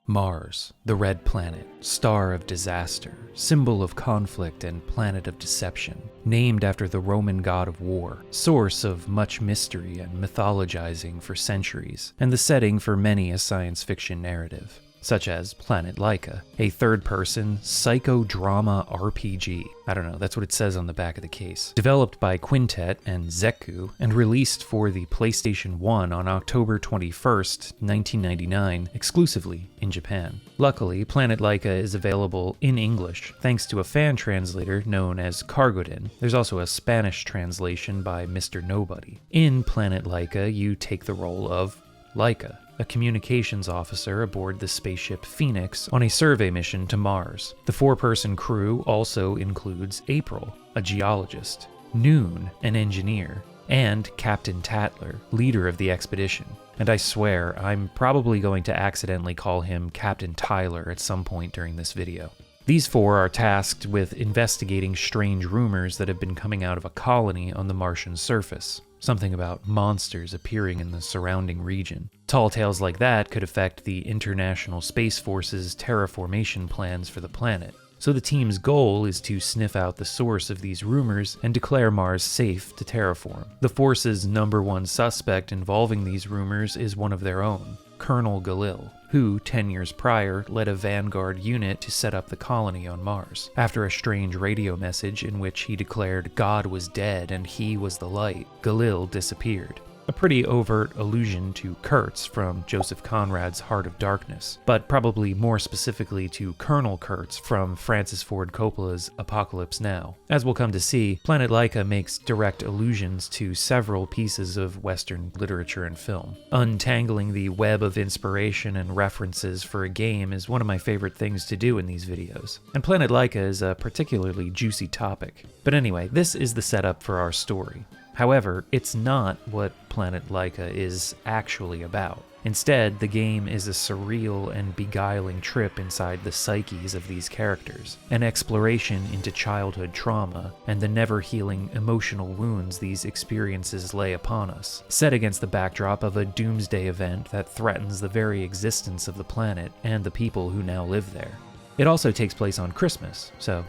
Mars, the red planet, star of disaster, symbol of conflict and planet of deception, named after the Roman god of war, source of much mystery and mythologizing for centuries, and the setting for many a science fiction narrative, such as Planet Laika, a third-person psychodrama RPG. I don't know, that's what it says on the back of the case. Developed by Quintet and ZeQue, and released for the PlayStation 1 on October 21st, 1999, exclusively in Japan. Luckily, Planet Laika is available in English, thanks to a fan translator known as Cargodin. There's also a Spanish translation by Mr. Nobody. In Planet Laika, you take the role of Laika, a communications officer aboard the spaceship Phoenix on a survey mission to Mars. The four-person crew also includes April, a geologist, Noon, an engineer, and Captain Tatler, leader of the expedition. And I swear, I'm probably going to accidentally call him Captain Tyler at some point during this video. These four are tasked with investigating strange rumors that have been coming out of a colony on the Martian surface. Something about monsters appearing in the surrounding region. Tall tales like that could affect the International Space Force's terraformation plans for the planet. So the team's goal is to sniff out the source of these rumors and declare Mars safe to terraform. The Force's #1 suspect involving these rumors is one of their own, Colonel Galil, who, 10 years prior, led a vanguard unit to set up the colony on Mars. After a strange radio message in which he declared God was dead and he was the light, Galil disappeared. A pretty overt allusion to Kurtz from Joseph Conrad's Heart of Darkness, but probably more specifically to Colonel Kurtz from Francis Ford Coppola's Apocalypse Now. As we'll come to see, Planet Laika makes direct allusions to several pieces of Western literature and film. Untangling the web of inspiration and references for a game is one of my favorite things to do in these videos, and Planet Laika is a particularly juicy topic. But anyway, this is the setup for our story. However, it's not what Planet Laika is actually about. Instead, the game is a surreal and beguiling trip inside the psyches of these characters, an exploration into childhood trauma and the never-healing emotional wounds these experiences lay upon us, set against the backdrop of a doomsday event that threatens the very existence of the planet and the people who now live there. It also takes place on Christmas, so,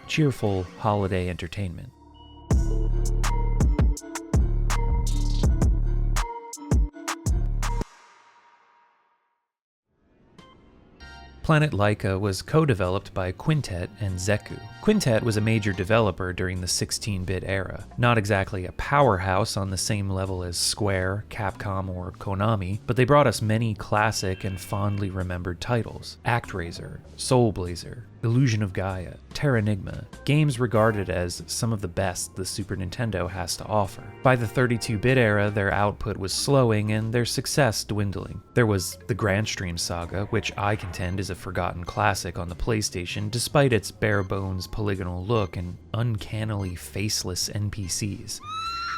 cheerful holiday entertainment. Planet Laika was co-developed by Quintet and ZeQue. Quintet was a major developer during the 16-bit era, not exactly a powerhouse on the same level as Square, Capcom, or Konami, but they brought us many classic and fondly remembered titles: ActRaiser, Soul Blazer, Illusion of Gaia, Terranigma, games regarded as some of the best the Super Nintendo has to offer. By the 32-bit era, their output was slowing and their success dwindling. There was the Grandstream saga, which I contend is a forgotten classic on the PlayStation despite its bare-bones polygonal look and uncannily faceless NPCs.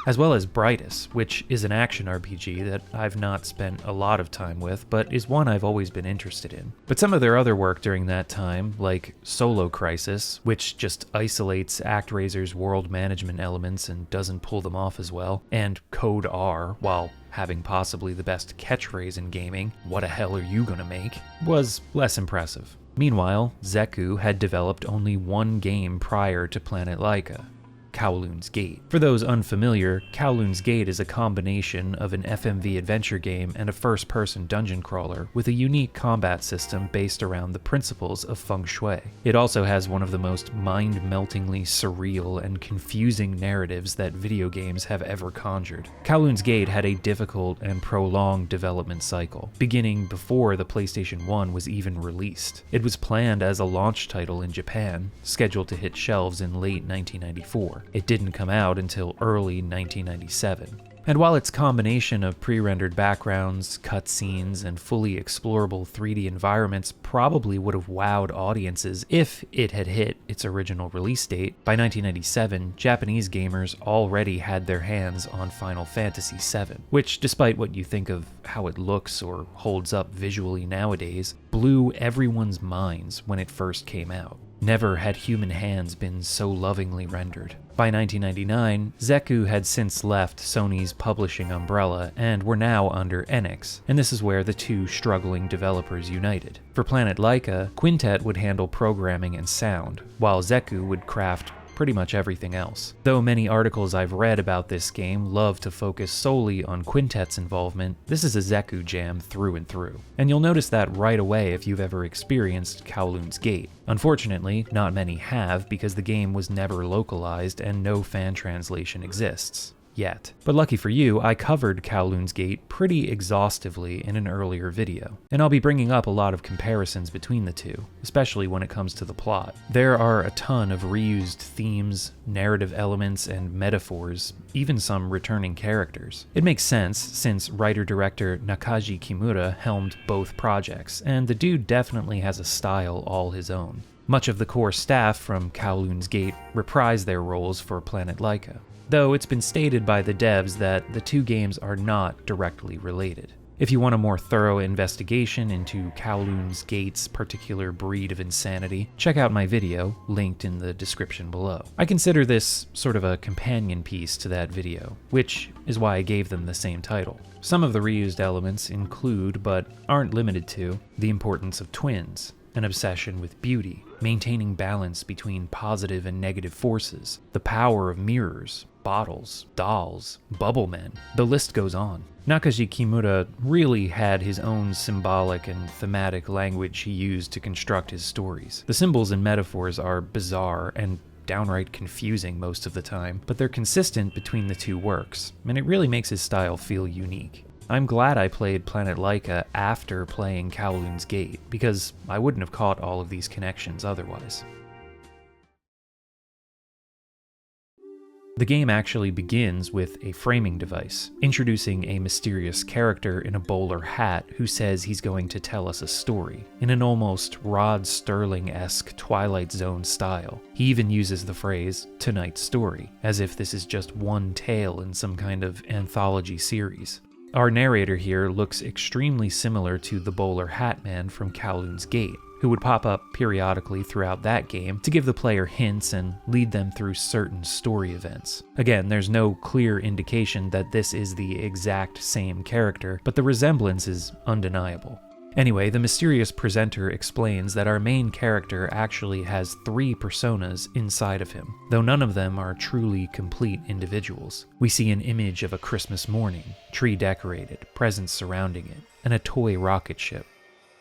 As well as Brightus, which is an action RPG that I've not spent a lot of time with, but is one I've always been interested in. But some of their other work during that time, like Solo Crisis, which just isolates ActRaiser's world management elements and doesn't pull them off as well, and Code R, while having possibly the best catchphrase in gaming, "What the hell are you gonna make?" was less impressive. Meanwhile, ZeQue had developed only one game prior to Planet Laika, Kowloon's Gate. For those unfamiliar, Kowloon's Gate is a combination of an FMV adventure game and a first-person dungeon crawler with a unique combat system based around the principles of feng shui. It also has one of the most mind-meltingly surreal and confusing narratives that video games have ever conjured. Kowloon's Gate had a difficult and prolonged development cycle, beginning before the PlayStation 1 was even released. It was planned as a launch title in Japan, scheduled to hit shelves in late 1994. It didn't come out until early 1997. And while its combination of pre-rendered backgrounds, cutscenes, and fully explorable 3D environments probably would have wowed audiences if it had hit its original release date, by 1997, Japanese gamers already had their hands on Final Fantasy VII, which, despite what you think of how it looks or holds up visually nowadays, blew everyone's minds when it first came out. Never had human hands been so lovingly rendered. By 1999, ZeQue had since left Sony's publishing umbrella and were now under Enix, and this is where the two struggling developers united. For Planet Laika, Quintet would handle programming and sound, while ZeQue would craft pretty much everything else. Though many articles I've read about this game love to focus solely on Quintet's involvement, this is a ZeQue jam through and through. And you'll notice that right away if you've ever experienced Kowloon's Gate. Unfortunately, not many have because the game was never localized and no fan translation exists. Yet. But lucky for you, I covered Kowloon's Gate pretty exhaustively in an earlier video, and I'll be bringing up a lot of comparisons between the two, especially when it comes to the plot. There are a ton of reused themes, narrative elements, and metaphors, even some returning characters. It makes sense, since writer-director Nakaji Kimura helmed both projects, and the dude definitely has a style all his own. Much of the core staff from Kowloon's Gate reprise their roles for Planet Laika, though it's been stated by the devs that the two games are not directly related. If you want a more thorough investigation into Kowloon's Gate's particular breed of insanity, check out my video, linked in the description below. I consider this sort of a companion piece to that video, which is why I gave them the same title. Some of the reused elements include, but aren't limited to, the importance of twins, an obsession with beauty, maintaining balance between positive and negative forces, the power of mirrors, bottles, dolls, bubble men, the list goes on. Nakaji Kimura really had his own symbolic and thematic language he used to construct his stories. The symbols and metaphors are bizarre and downright confusing most of the time, but they're consistent between the two works, and it really makes his style feel unique. I'm glad I played Planet Laika after playing Kowloon's Gate, because I wouldn't have caught all of these connections otherwise. The game actually begins with a framing device, introducing a mysterious character in a bowler hat who says he's going to tell us a story, in an almost Rod Serling-esque Twilight Zone style. He even uses the phrase, "tonight's story," as if this is just one tale in some kind of anthology series. Our narrator here looks extremely similar to the bowler hat man from Kowloon's Gate, who would pop up periodically throughout that game to give the player hints and lead them through certain story events. Again, there's no clear indication that this is the exact same character, but the resemblance is undeniable. Anyway, the mysterious presenter explains that our main character actually has 3 personas inside of him, though none of them are truly complete individuals. We see an image of a Christmas morning, tree decorated, presents surrounding it, and a toy rocket ship.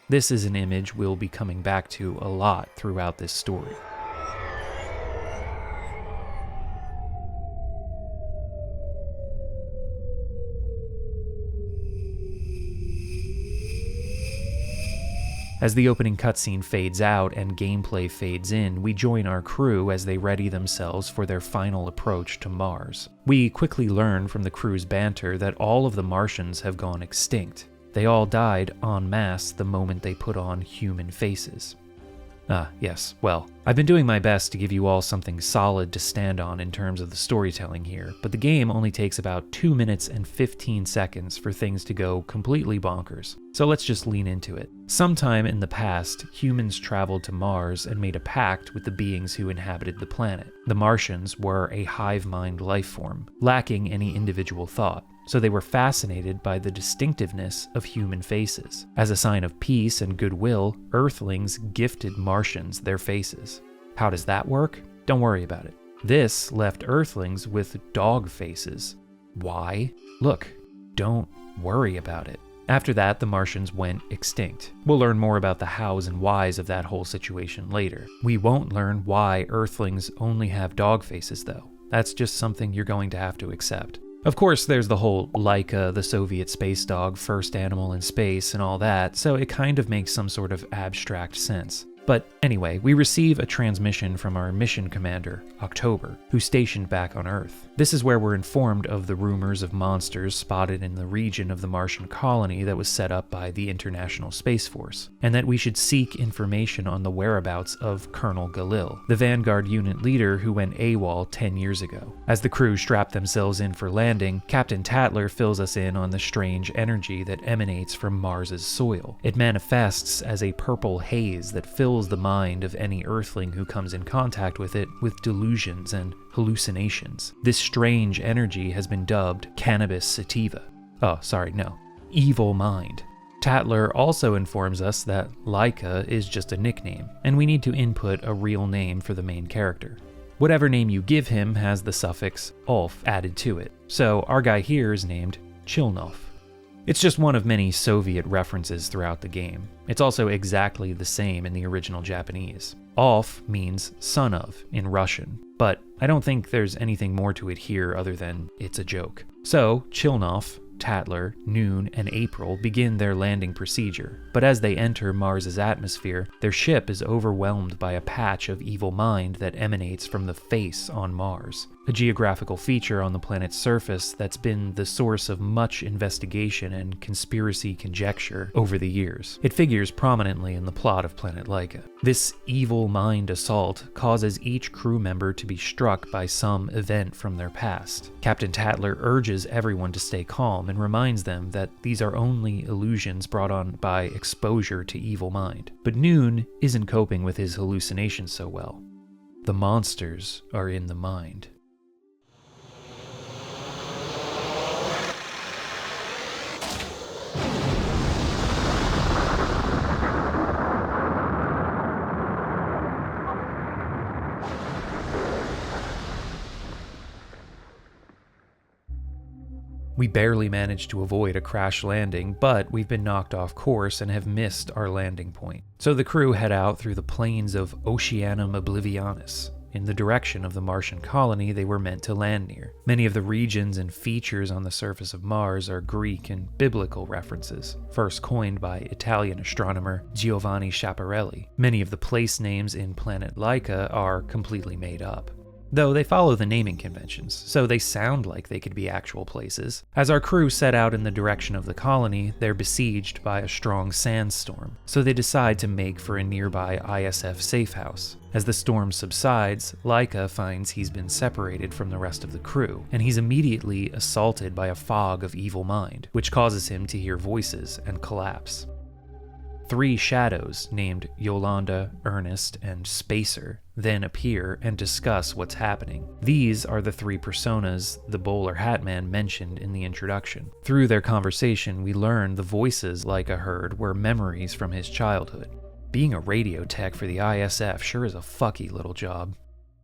This is an image we'll be coming back to a lot throughout this story. As the opening cutscene fades out and gameplay fades in, we join our crew as they ready themselves for their final approach to Mars. We quickly learn from the crew's banter that all of the Martians have gone extinct. They all died en masse the moment they put on human faces. Yes, well, I've been doing my best to give you all something solid to stand on in terms of the storytelling here, but the game only takes about 2 minutes and 15 seconds for things to go completely bonkers. So let's just lean into it. Sometime in the past, humans traveled to Mars and made a pact with the beings who inhabited the planet. The Martians were a hive mind life form, lacking any individual thought, so they were fascinated by the distinctiveness of human faces. As a sign of peace and goodwill, Earthlings gifted Martians their faces. How does that work? Don't worry about it. This left Earthlings with dog faces. Why? Look, don't worry about it. After that, the Martians went extinct. We'll learn more about the hows and whys of that whole situation later. We won't learn why Earthlings only have dog faces though. That's just something you're going to have to accept. Of course, there's the whole Laika, the Soviet space dog, first animal in space and all that, so it kind of makes some sort of abstract sense. But anyway, we receive a transmission from our mission commander, October, who's stationed back on Earth. This is where we're informed of the rumors of monsters spotted in the region of the Martian colony that was set up by the International Space Force, and that we should seek information on the whereabouts of Colonel Galil, the Vanguard unit leader who went AWOL 10 years ago. As the crew strap themselves in for landing, Captain Tatler fills us in on the strange energy that emanates from Mars's soil. It manifests as a purple haze that fills fills the mind of any Earthling who comes in contact with it with delusions and hallucinations. This strange energy has been dubbed cannabis sativa. Evil mind. Tatler also informs us that Laika is just a nickname, and we need to input a real name for the main character. Whatever name you give him has the suffix "ulf" added to it, so our guy here is named Chilnov. It's just one of many Soviet references throughout the game. It's also exactly the same in the original Japanese. Ulf means son of in Russian, but I don't think there's anything more to it here other than it's a joke. So, Chilnov, Tatler, Noon, and April begin their landing procedure, but as they enter Mars's atmosphere, their ship is overwhelmed by a patch of evil mind that emanates from the face on Mars, a geographical feature on the planet's surface that's been the source of much investigation and conspiracy conjecture over the years. It figures prominently in the plot of Planet Laika. This evil mind assault causes each crew member to be struck by some event from their past. Captain Tatler urges everyone to stay calm and reminds them that these are only illusions brought on by exposure to evil mind. But Noon isn't coping with his hallucinations so well. The monsters are in the mind. We barely managed to avoid a crash landing, but we've been knocked off course and have missed our landing point. So the crew head out through the plains of Oceanum Oblivionis, in the direction of the Martian colony they were meant to land near. Many of the regions and features on the surface of Mars are Greek and biblical references, first coined by Italian astronomer Giovanni Schiaparelli. Many of the place names in Planet Laika are completely made up, though they follow the naming conventions, so they sound like they could be actual places. As our crew set out in the direction of the colony, they're besieged by a strong sandstorm, so they decide to make for a nearby ISF safe house. As the storm subsides, Laika finds he's been separated from the rest of the crew, and he's immediately assaulted by a fog of evil mind, which causes him to hear voices and collapse. 3 shadows named Yolanda, Ernest, and Spacer then appear and discuss what's happening. These are the 3 personas the bowler hat man mentioned in the introduction. Through their conversation, we learn the voices Laika heard were memories from his childhood. Being a radio tech for the ISF sure is a fucky little job.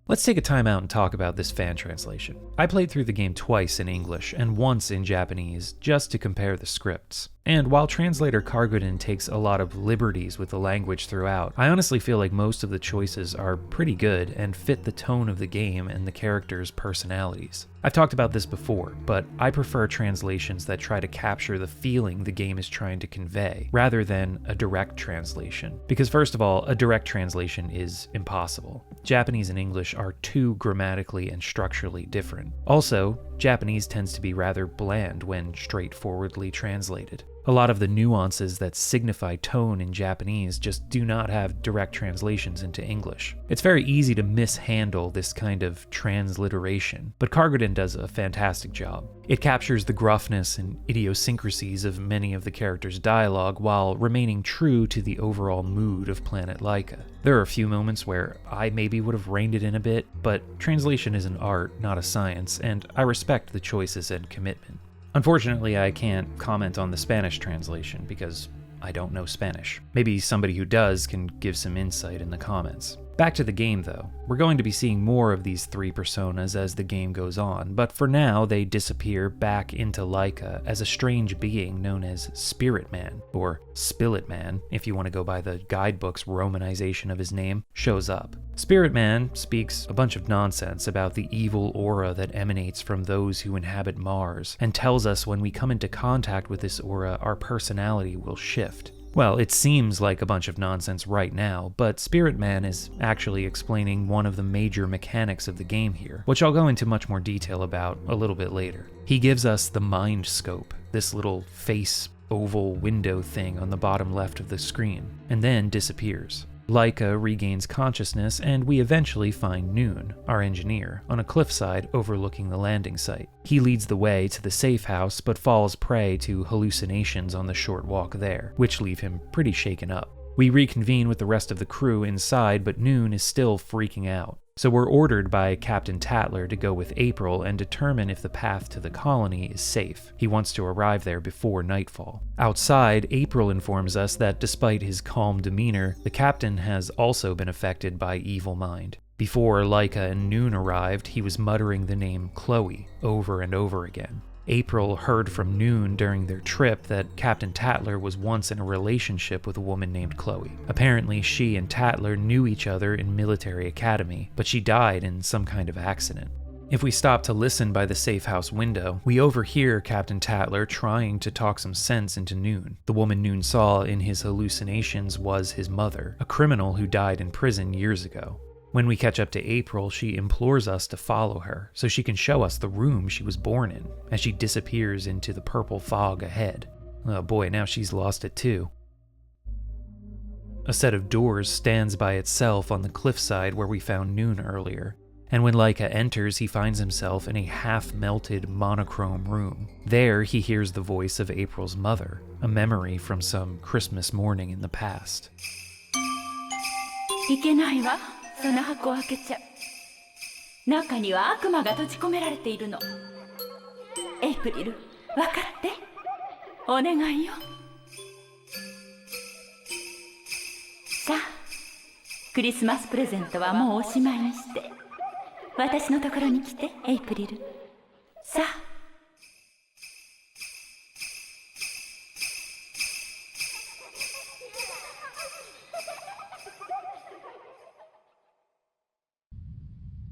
Let's take a time out and talk about this fan translation. I played through the game twice in English and once in Japanese just to compare the scripts. And while translator Kargoden takes a lot of liberties with the language throughout, I honestly feel like most of the choices are pretty good and fit the tone of the game and the characters' personalities. I've talked about this before, but I prefer translations that try to capture the feeling the game is trying to convey, rather than a direct translation. Because first of all, a direct translation is impossible. Japanese and English are too grammatically and structurally different. Also, Japanese tends to be rather bland when straightforwardly translated. A lot of the nuances that signify tone in Japanese just do not have direct translations into English. It's very easy to mishandle this kind of transliteration, but Kargoden does a fantastic job. It captures the gruffness and idiosyncrasies of many of the characters' dialogue while remaining true to the overall mood of Planet Laika. There are a few moments where I maybe would have reined it in a bit, but translation is an art, not a science, and I respect the choices and commitment. Unfortunately, I can't comment on the Spanish translation because I don't know Spanish. Maybe somebody who does can give some insight in the comments. Back to the game though. We're going to be seeing more of these 3 personas as the game goes on, but for now they disappear back into Laika as a strange being known as Spirit Man, or Spillet Man, if you want to go by the guidebook's romanization of his name, shows up. Spirit Man speaks a bunch of nonsense about the evil aura that emanates from those who inhabit Mars, and tells us when we come into contact with this aura, our personality will shift. Well, it seems like a bunch of nonsense right now, but Spirit Man is actually explaining one of the major mechanics of the game here, which I'll go into much more detail about a little bit later. He gives us the Mind Scope, this little face oval window thing on the bottom left of the screen, and then disappears. Laika regains consciousness, and we eventually find Noon, our engineer, on a cliffside overlooking the landing site. He leads the way to the safe house, but falls prey to hallucinations on the short walk there, which leave him pretty shaken up. We reconvene with the rest of the crew inside, but Noon is still freaking out. So we're ordered by Captain Tatler to go with April and determine if the path to the colony is safe. He wants to arrive there before nightfall. Outside, April informs us that despite his calm demeanor, the captain has also been affected by evil mind. Before Laika and Noon arrived, he was muttering the name Chloe over and over again. April heard from Noon during their trip that Captain Tatler was once in a relationship with a woman named Chloe. Apparently, she and Tatler knew each other in military academy, but she died in some kind of accident. If we stop to listen by the safe house window, we overhear Captain Tatler trying to talk some sense into Noon. The woman Noon saw in his hallucinations was his mother, a criminal who died in prison years ago. When we catch up to April, she implores us to follow her so she can show us the room she was born in as she disappears into the purple fog ahead. Oh boy, now she's lost it too. A set of doors stands by itself on the cliffside where we found Noon earlier, and when Laika enters, he finds himself in a half-melted monochrome room. There, he hears the voice of April's mother, a memory from some Christmas morning in the past. いけないわ。その箱を開けちゃ。中には悪魔が閉じ込められているの。エイプリル、分かって。お願いよ。さあ、クリスマスプレゼントはもうおしまいにして。私のところに来て、エイプリル。さあ。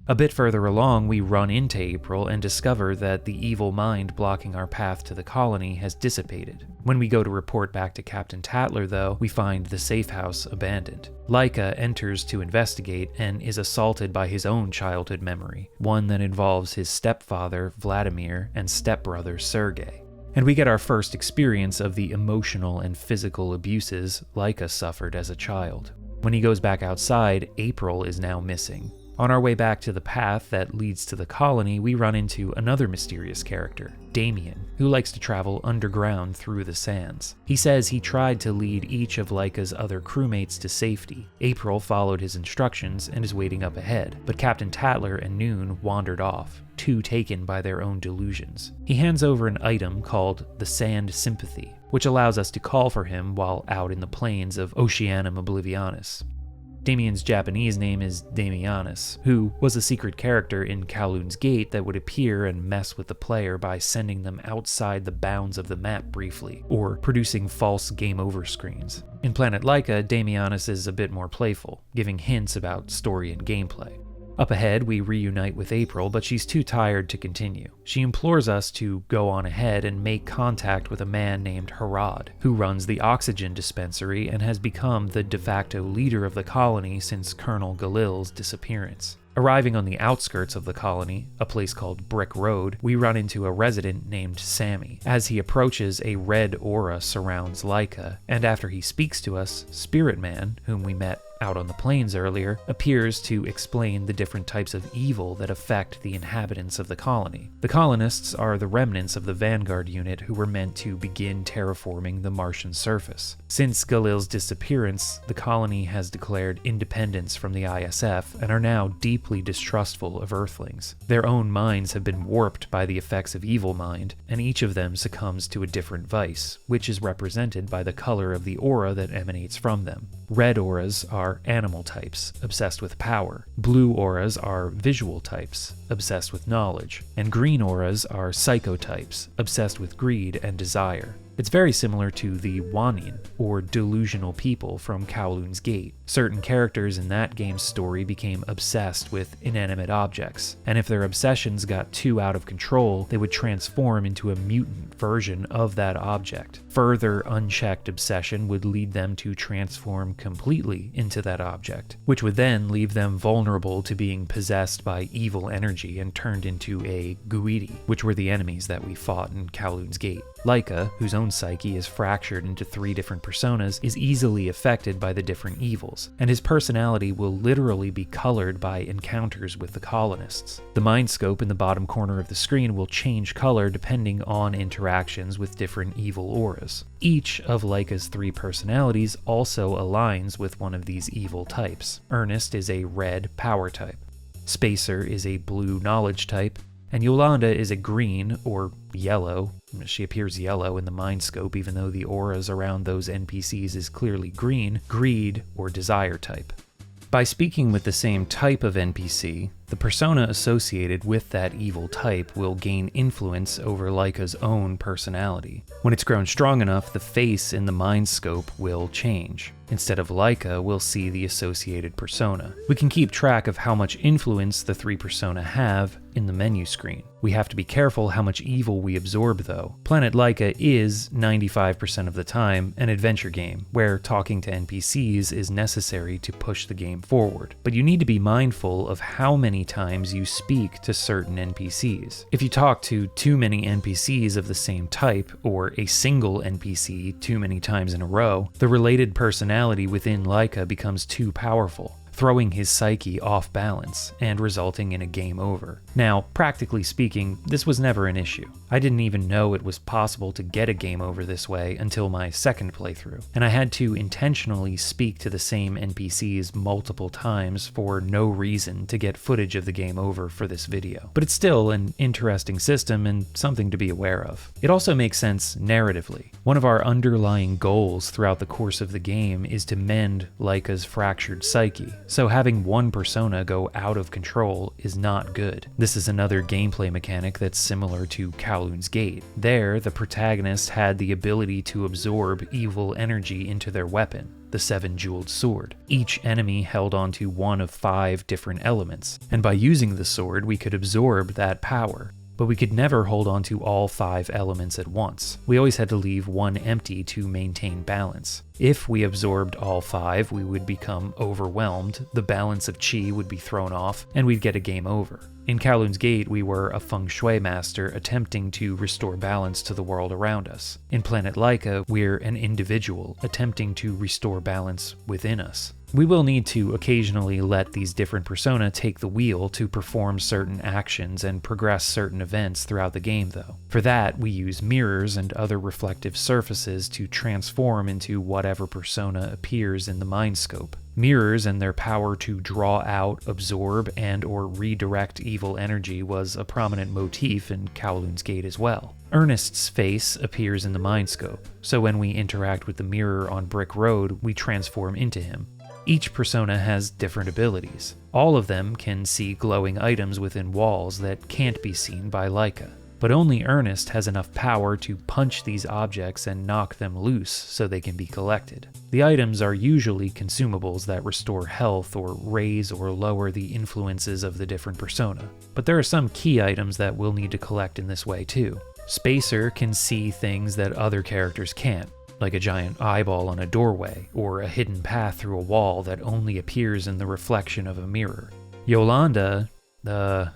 A bit further along, we run into April and discover that the evil mind blocking our path to the colony has dissipated. When we go to report back to Captain Tatler, though, we find the safe house abandoned. Laika enters to investigate and is assaulted by his own childhood memory, one that involves his stepfather, Vladimir, and stepbrother, Sergei. And we get our first experience of the emotional and physical abuses Laika suffered as a child. When he goes back outside, April is now missing. On our way back to the path that leads to the colony, we run into another mysterious character, Damien, who likes to travel underground through the sands. He says he tried to lead each of Laika's other crewmates to safety. April followed his instructions and is waiting up ahead, but Captain Tatler and Noon wandered off, too taken by their own delusions. He hands over an item called the Sand Sympathy, which allows us to call for him while out in the plains of Oceanum Oblivionis. Damien's Japanese name is Damianus, who was a secret character in Kowloon's Gate that would appear and mess with the player by sending them outside the bounds of the map briefly, or producing false game over screens. In Planet Laika, Damianus is a bit more playful, giving hints about story and gameplay. Up ahead, we reunite with April, but she's too tired to continue. She implores us to go on ahead and make contact with a man named Harad, who runs the oxygen dispensary and has become the de facto leader of the colony since Colonel Galil's disappearance. Arriving on the outskirts of the colony, a place called Brick Road, we run into a resident named Sammy. As he approaches, a red aura surrounds Laika, and after he speaks to us, Spirit Man, whom we met out on the plains earlier, appears to explain the different types of evil that affect the inhabitants of the colony. The colonists are the remnants of the Vanguard unit who were meant to begin terraforming the Martian surface. Since Galil's disappearance, the colony has declared independence from the ISF and are now deeply distrustful of Earthlings. Their own minds have been warped by the effects of evil mind, and each of them succumbs to a different vice, which is represented by the color of the aura that emanates from them. Red auras are animal types, obsessed with power. Blue auras are visual types, obsessed with knowledge. And green auras are psychotypes, obsessed with greed and desire. It's very similar to the Wanin, or delusional people from Kowloon's Gate. Certain characters in that game's story became obsessed with inanimate objects, and if their obsessions got too out of control, they would transform into a mutant version of that object. Further unchecked obsession would lead them to transform completely into that object, which would then leave them vulnerable to being possessed by evil energy and turned into a Guidi, which were the enemies that we fought in Kowloon's Gate. Laika, whose own own psyche is fractured into 3 different personas, is easily affected by the different evils, and his personality will literally be colored by encounters with the colonists. The mind scope in the bottom corner of the screen will change color depending on interactions with different evil auras. Each of Laika's 3 personalities also aligns with one of these evil types. Ernest is a red power type, Spacer is a blue knowledge type, and Yolanda is a green or yellow. She appears yellow in the mind scope even though the auras around those NPCs is clearly green, greed or desire type. By speaking with the same type of NPC, the persona associated with that evil type will gain influence over Laika's own personality. When it's grown strong enough, the face in the mind scope will change. Instead of Laika, we'll see the associated persona. We can keep track of how much influence the 3 persona have in the menu screen. We have to be careful how much evil we absorb though. Planet Laika is 95% of the time an adventure game, where talking to NPCs is necessary to push the game forward. But you need to be mindful of how many times you speak to certain NPCs. If you talk to too many NPCs of the same type, or a single NPC too many times in a row, the related personality within Laika becomes too powerful, throwing his psyche off balance and resulting in a game over. Now, practically speaking, this was never an issue. I didn't even know it was possible to get a game over this way until my second playthrough, and I had to intentionally speak to the same NPCs multiple times for no reason to get footage of the game over for this video. But it's still an interesting system and something to be aware of. It also makes sense narratively. One of our underlying goals throughout the course of the game is to mend Laika's fractured psyche, so having one persona go out of control is not good. This is another gameplay mechanic that's similar to Kowloon's Gate. There, the protagonist had the ability to absorb evil energy into their weapon, the 7-jeweled sword. Each enemy held onto one of 5 different elements, and by using the sword we could absorb that power. But we could never hold on to all 5 elements at once. We always had to leave one empty to maintain balance. If we absorbed all 5, we would become overwhelmed, the balance of chi would be thrown off, and we'd get a game over. In Kowloon's Gate, we were a feng shui master attempting to restore balance to the world around us. In Planet Laika, we're an individual attempting to restore balance within us. We will need to occasionally let these different persona take the wheel to perform certain actions and progress certain events throughout the game though. For that, we use mirrors and other reflective surfaces to transform into whatever persona appears in the mind scope. Mirrors and their power to draw out, absorb, and or redirect evil energy was a prominent motif in Kowloon's Gate as well. Ernest's face appears in the mind scope, so when we interact with the mirror on Brick Road, we transform into him. Each persona has different abilities. All of them can see glowing items within walls that can't be seen by Laika. But only Ernest has enough power to punch these objects and knock them loose so they can be collected. The items are usually consumables that restore health or raise or lower the influences of the different persona. But there are some key items that we'll need to collect in this way too. Spacer can see things that other characters can't, like a giant eyeball on a doorway, or a hidden path through a wall that only appears in the reflection of a mirror. Yolanda, I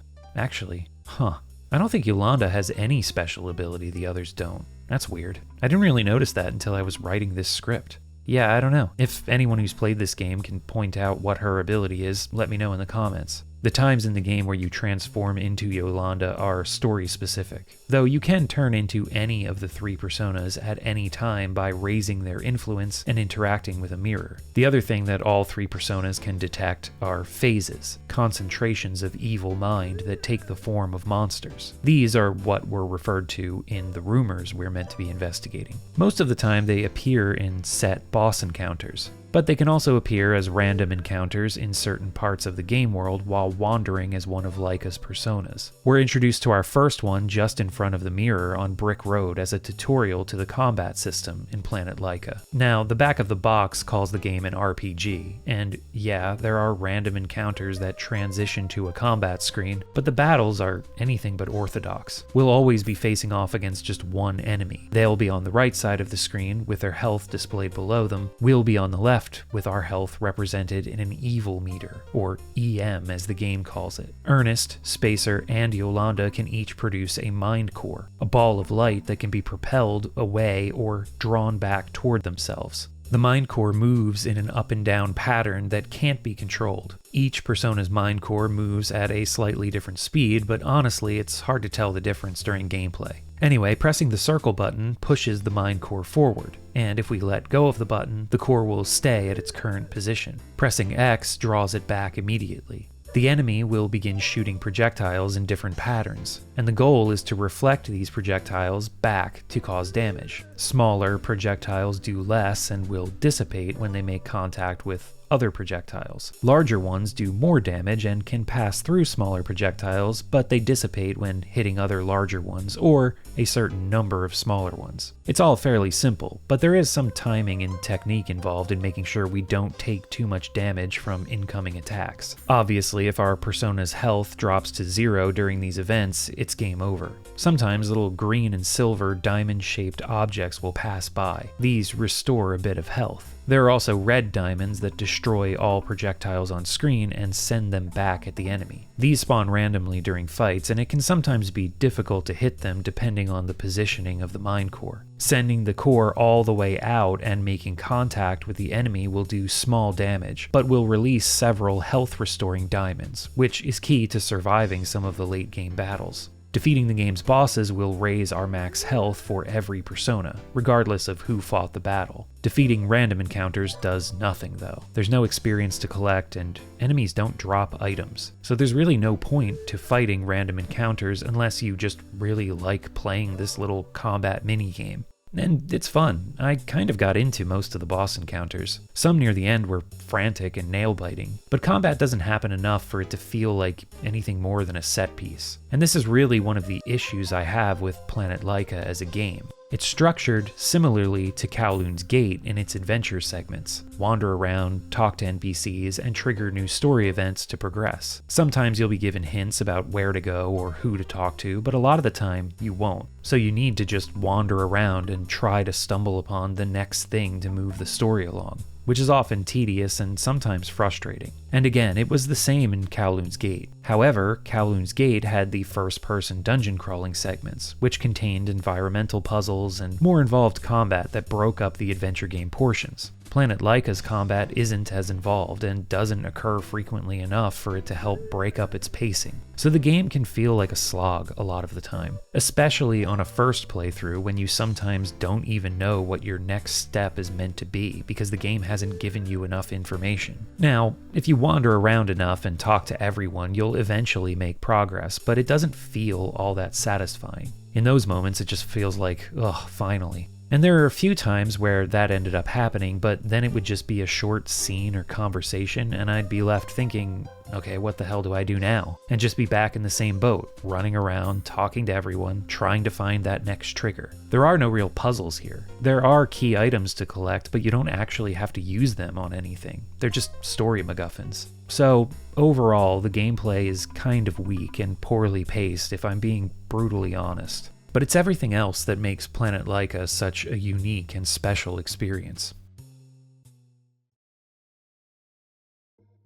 don't think Yolanda has any special ability the others don't. That's weird. I didn't really notice that until I was writing this script. Yeah, I don't know. If anyone who's played this game can point out what her ability is, let me know in the comments. The times in the game where you transform into Yolanda are story-specific, though you can turn into any of the 3 personas at any time by raising their influence and interacting with a mirror. The other thing that all 3 personas can detect are phases, concentrations of evil mind that take the form of monsters. These are what were referred to in the rumors we're meant to be investigating. Most of the time they appear in set boss encounters, but they can also appear as random encounters in certain parts of the game world while wandering as one of Laika's personas. We're introduced to our first one just in front of the mirror on Brick Road as a tutorial to the combat system in Planet Laika. Now, the back of the box calls the game an RPG, and yeah, there are random encounters that transition to a combat screen, but the battles are anything but orthodox. We'll always be facing off against just one enemy. They'll be on the right side of the screen with their health displayed below them. We'll be on the left left with our health represented in an evil meter, or EM as the game calls it. Ernest, Spacer, and Yolanda can each produce a mind core, a ball of light that can be propelled away or drawn back toward themselves. The mind core moves in an up and down pattern that can't be controlled. Each persona's mind core moves at a slightly different speed, but honestly, it's hard to tell the difference during gameplay. Anyway, pressing the circle button pushes the mind core forward, and if we let go of the button, the core will stay at its current position. Pressing X draws it back immediately. The enemy will begin shooting projectiles in different patterns, and the goal is to reflect these projectiles back to cause damage. Smaller projectiles do less and will dissipate when they make contact with other projectiles. Larger ones do more damage and can pass through smaller projectiles, but they dissipate when hitting other larger ones or a certain number of smaller ones. It's all fairly simple, but there is some timing and technique involved in making sure we don't take too much damage from incoming attacks. Obviously, if our persona's health drops to 0 during these events, it's game over. Sometimes little green and silver diamond-shaped objects will pass by. These restore a bit of health. There are also red diamonds that destroy all projectiles on screen and send them back at the enemy. These spawn randomly during fights, and it can sometimes be difficult to hit them depending on the positioning of the mind core. Sending the core all the way out and making contact with the enemy will do small damage, but will release several health-restoring diamonds, which is key to surviving some of the late-game battles. Defeating the game's bosses will raise our max health for every persona, regardless of who fought the battle. Defeating random encounters does nothing though. There's no experience to collect and enemies don't drop items. So there's really no point to fighting random encounters unless you just really like playing this little combat minigame. And it's fun. I kind of got into most of the boss encounters. Some near the end were frantic and nail-biting, but combat doesn't happen enough for it to feel like anything more than a set piece. And this is really one of the issues I have with Planet Laika as a game. It's structured similarly to Kowloon's Gate in its adventure segments. Wander around, talk to NPCs, and trigger new story events to progress. Sometimes you'll be given hints about where to go or who to talk to, but a lot of the time you won't. So you need to just wander around and try to stumble upon the next thing to move the story along, which is often tedious and sometimes frustrating. And again, it was the same in Kowloon's Gate. However, Kowloon's Gate had the first-person dungeon crawling segments, which contained environmental puzzles and more involved combat that broke up the adventure game portions. Planet Laika's combat isn't as involved and doesn't occur frequently enough for it to help break up its pacing. So the game can feel like a slog a lot of the time, especially on a first playthrough when you sometimes don't even know what your next step is meant to be because the game hasn't given you enough information. Now, if you wander around enough and talk to everyone, you'll eventually make progress, but it doesn't feel all that satisfying. In those moments, it just feels like, ugh, finally. And there are a few times where that ended up happening, but then it would just be a short scene or conversation, and I'd be left thinking, okay, what the hell do I do now? And just be back in the same boat, running around, talking to everyone, trying to find that next trigger. There are no real puzzles here. There are key items to collect, but you don't actually have to use them on anything. They're just story MacGuffins. So, overall, the gameplay is kind of weak and poorly paced if I'm being brutally honest. But it's everything else that makes Planet Laika such a unique and special experience.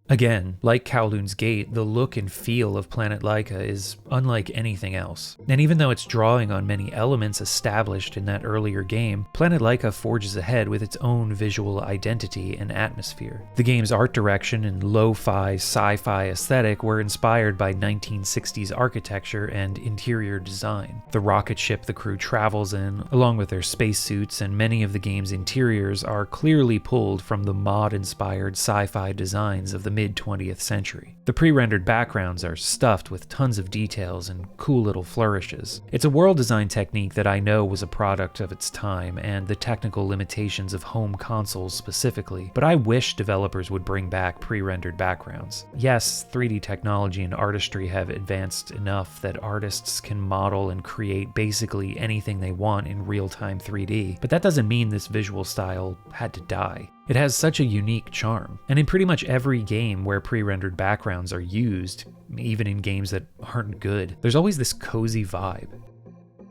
Again, like Kowloon's Gate, the look and feel of Planet Laika is unlike anything else. And even though it's drawing on many elements established in that earlier game, Planet Laika forges ahead with its own visual identity and atmosphere. The game's art direction and lo-fi, sci-fi aesthetic were inspired by 1960s architecture and interior design. The rocket ship the crew travels in, along with their spacesuits and many of the game's interiors, are clearly pulled from the mod-inspired sci-fi designs of the mid-20th century. The pre-rendered backgrounds are stuffed with tons of details and cool little flourishes. It's a world design technique that I know was a product of its time and the technical limitations of home consoles specifically, but I wish developers would bring back pre-rendered backgrounds. Yes, 3D technology and artistry have advanced enough that artists can model and create basically anything they want in real-time 3D, but that doesn't mean this visual style had to die. It has such a unique charm, and in pretty much every game where pre-rendered backgrounds are used, even in games that aren't good, there's always this cozy vibe.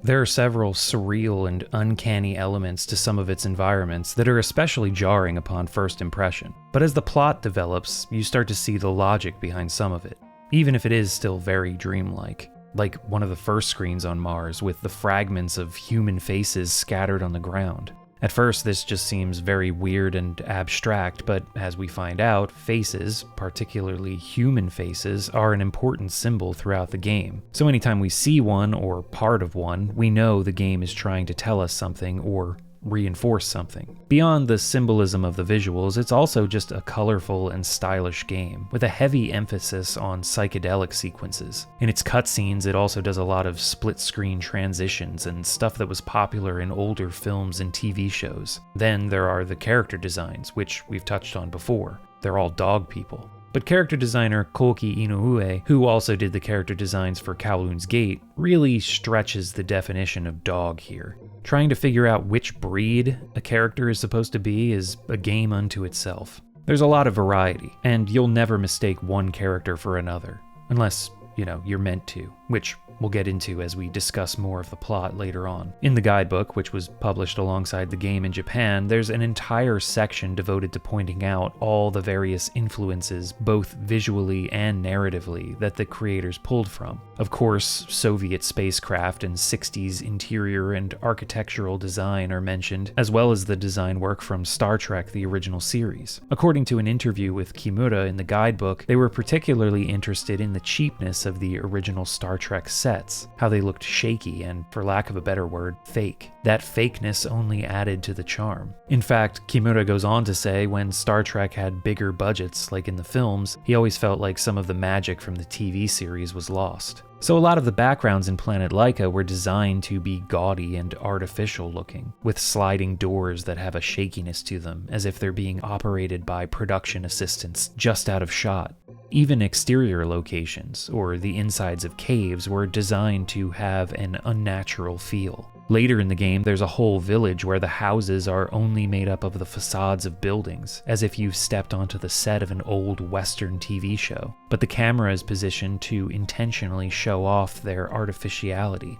There are several surreal and uncanny elements to some of its environments that are especially jarring upon first impression, but as the plot develops, you start to see the logic behind some of it, even if it is still very dreamlike. Like one of the first screens on Mars with the fragments of human faces scattered on the ground. At first, this just seems very weird and abstract, but as we find out, faces, particularly human faces, are an important symbol throughout the game. So anytime we see one or part of one, we know the game is trying to tell us something or reinforce something. Beyond the symbolism of the visuals, it's also just a colorful and stylish game, with a heavy emphasis on psychedelic sequences. In its cutscenes, it also does a lot of split-screen transitions and stuff that was popular in older films and TV shows. Then there are the character designs, which we've touched on before. They're all dog people. But character designer Koki Inoue, who also did the character designs for Kowloon's Gate, really stretches the definition of dog here. Trying to figure out which breed a character is supposed to be is a game unto itself. There's a lot of variety, and you'll never mistake one character for another, unless, you're meant to, which we'll get into as we discuss more of the plot later on. In the guidebook, which was published alongside the game in Japan, there's an entire section devoted to pointing out all the various influences, both visually and narratively, that the creators pulled from. Of course, Soviet spacecraft and 60s interior and architectural design are mentioned, as well as the design work from Star Trek, the original series. According to an interview with Kimura in the guidebook, they were particularly interested in the cheapness of the original Star Trek sets, how they looked shaky and, for lack of a better word, fake. That fakeness only added to the charm. In fact, Kimura goes on to say when Star Trek had bigger budgets, like in the films, he always felt like some of the magic from the TV series was lost. So a lot of the backgrounds in Planet Laika were designed to be gaudy and artificial looking, with sliding doors that have a shakiness to them, as if they're being operated by production assistants just out of shot. Even exterior locations, or the insides of caves, were designed to have an unnatural feel. Later in the game, there's a whole village where the houses are only made up of the facades of buildings, as if you've stepped onto the set of an old Western TV show. But the camera is positioned to intentionally show off their artificiality.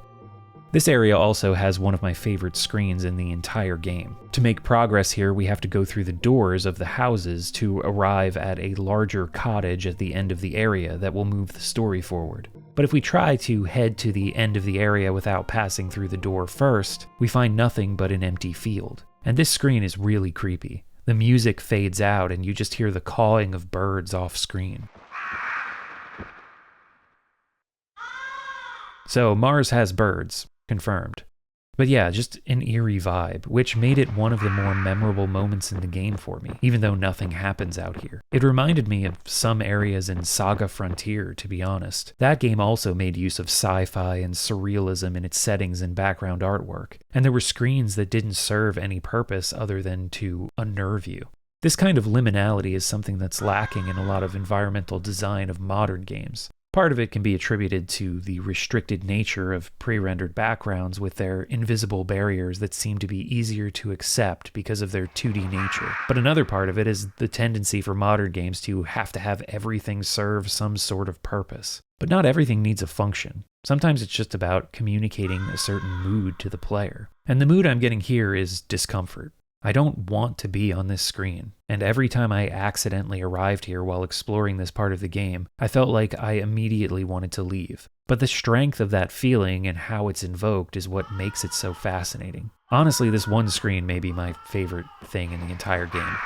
This area also has one of my favorite screens in the entire game. To make progress here, we have to go through the doors of the houses to arrive at a larger cottage at the end of the area that will move the story forward. But if we try to head to the end of the area without passing through the door first, we find nothing but an empty field. And this screen is really creepy. The music fades out and you just hear the cawing of birds off screen. So Mars has birds. Confirmed. But yeah, just an eerie vibe, which made it one of the more memorable moments in the game for me, even though nothing happens out here. It reminded me of some areas in Saga Frontier, to be honest. That game also made use of sci-fi and surrealism in its settings and background artwork, and there were screens that didn't serve any purpose other than to unnerve you. This kind of liminality is something that's lacking in a lot of environmental design of modern games. Part of it can be attributed to the restricted nature of pre-rendered backgrounds with their invisible barriers that seem to be easier to accept because of their 2D nature. But another part of it is the tendency for modern games to have everything serve some sort of purpose. But not everything needs a function. Sometimes it's just about communicating a certain mood to the player. And the mood I'm getting here is discomfort. I don't want to be on this screen, and every time I accidentally arrived here while exploring this part of the game, I felt like I immediately wanted to leave. But the strength of that feeling and how it's invoked is what makes it so fascinating. Honestly, this one screen may be my favorite thing in the entire game.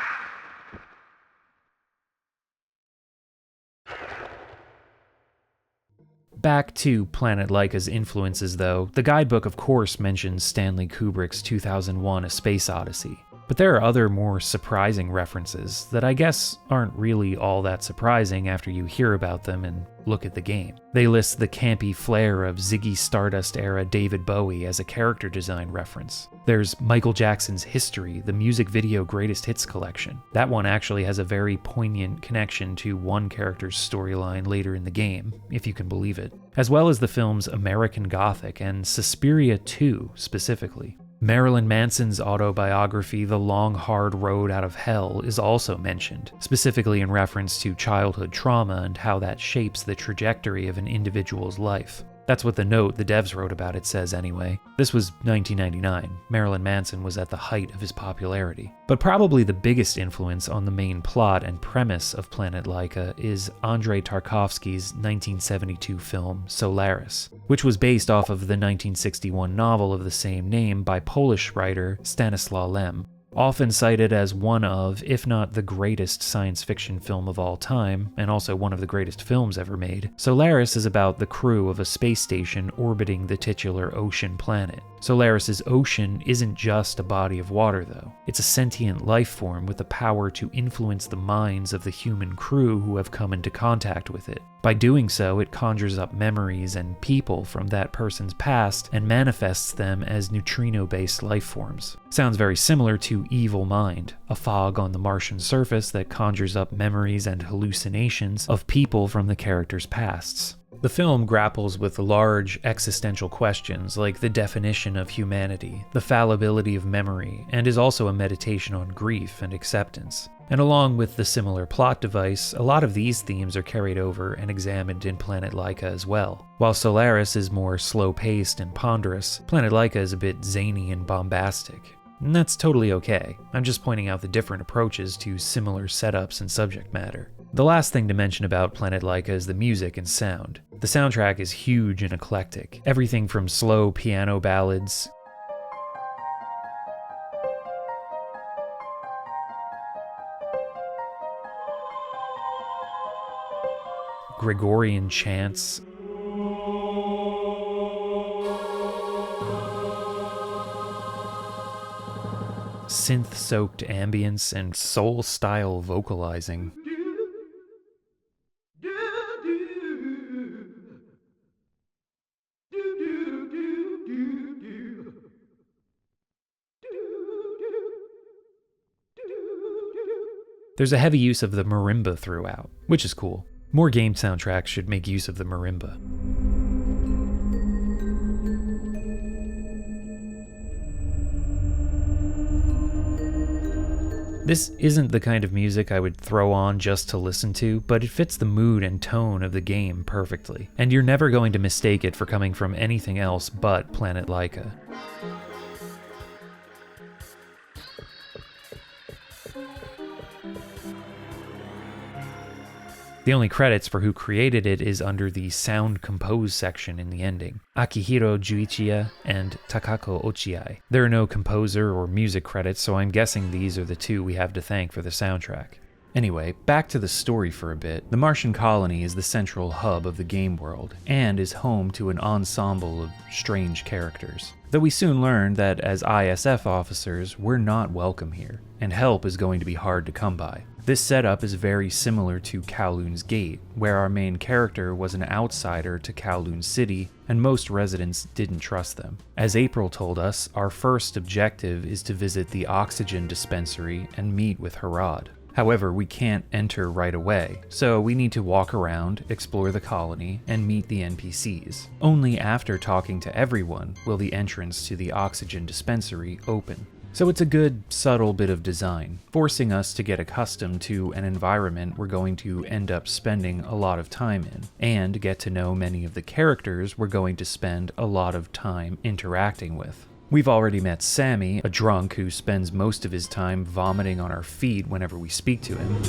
Back to Planet Laika's influences though, the guidebook of course mentions Stanley Kubrick's 2001 A Space Odyssey. But there are other more surprising references that I guess aren't really all that surprising after you hear about them and look at the game. They list the campy flair of Ziggy Stardust-era David Bowie as a character design reference. There's Michael Jackson's History, the music video greatest hits collection. That one actually has a very poignant connection to one character's storyline later in the game, if you can believe it, as well as the films American Gothic and Suspiria 2 specifically. Marilyn Manson's autobiography, The Long Hard Road Out of Hell, is also mentioned, specifically in reference to childhood trauma and how that shapes the trajectory of an individual's life. That's what the note the devs wrote about it says anyway. This was 1999. Marilyn Manson was at the height of his popularity. But probably the biggest influence on the main plot and premise of Planet Laika is Andrei Tarkovsky's 1972 film Solaris, which was based off of the 1961 novel of the same name by Polish writer Stanislaw Lem. Often cited as one of, if not the greatest science fiction film of all time, and also one of the greatest films ever made, Solaris is about the crew of a space station orbiting the titular ocean planet. Solaris's ocean isn't just a body of water, though. It's a sentient life form with the power to influence the minds of the human crew who have come into contact with it. By doing so, it conjures up memories and people from that person's past and manifests them as neutrino-based life forms. Sounds very similar to Evil Mind, a fog on the Martian surface that conjures up memories and hallucinations of people from the characters' pasts. The film grapples with large existential questions like the definition of humanity, the fallibility of memory, and is also a meditation on grief and acceptance. And along with the similar plot device, a lot of these themes are carried over and examined in Planet Laika as well. While Solaris is more slow-paced and ponderous, Planet Laika is a bit zany and bombastic. And that's totally okay. I'm just pointing out the different approaches to similar setups and subject matter. The last thing to mention about Planet Laika is the music and sound. The soundtrack is huge and eclectic. Everything from slow piano ballads, Gregorian chants, synth-soaked ambience, and soul-style vocalizing. There's a heavy use of the marimba throughout, which is cool. More game soundtracks should make use of the marimba. This isn't the kind of music I would throw on just to listen to, but it fits the mood and tone of the game perfectly, and you're never going to mistake it for coming from anything else but Planet Laika. The only credits for who created it is under the Sound Compose section in the ending. Akihiro Juichiya and Takako Ochiai. There are no composer or music credits, so I'm guessing these are the two we have to thank for the soundtrack. Anyway, back to the story for a bit. The Martian colony is the central hub of the game world, and is home to an ensemble of strange characters. Though we soon learn that as ISF officers, we're not welcome here, and help is going to be hard to come by. This setup is very similar to Kowloon's Gate, where our main character was an outsider to Kowloon City, and most residents didn't trust them. As April told us, our first objective is to visit the oxygen dispensary and meet with Harad. However, we can't enter right away, so we need to walk around, explore the colony, and meet the NPCs. Only after talking to everyone will the entrance to the oxygen dispensary open. So it's a good, subtle bit of design, forcing us to get accustomed to an environment we're going to end up spending a lot of time in, and get to know many of the characters we're going to spend a lot of time interacting with. We've already met Sammy, a drunk who spends most of his time vomiting on our feet whenever we speak to him.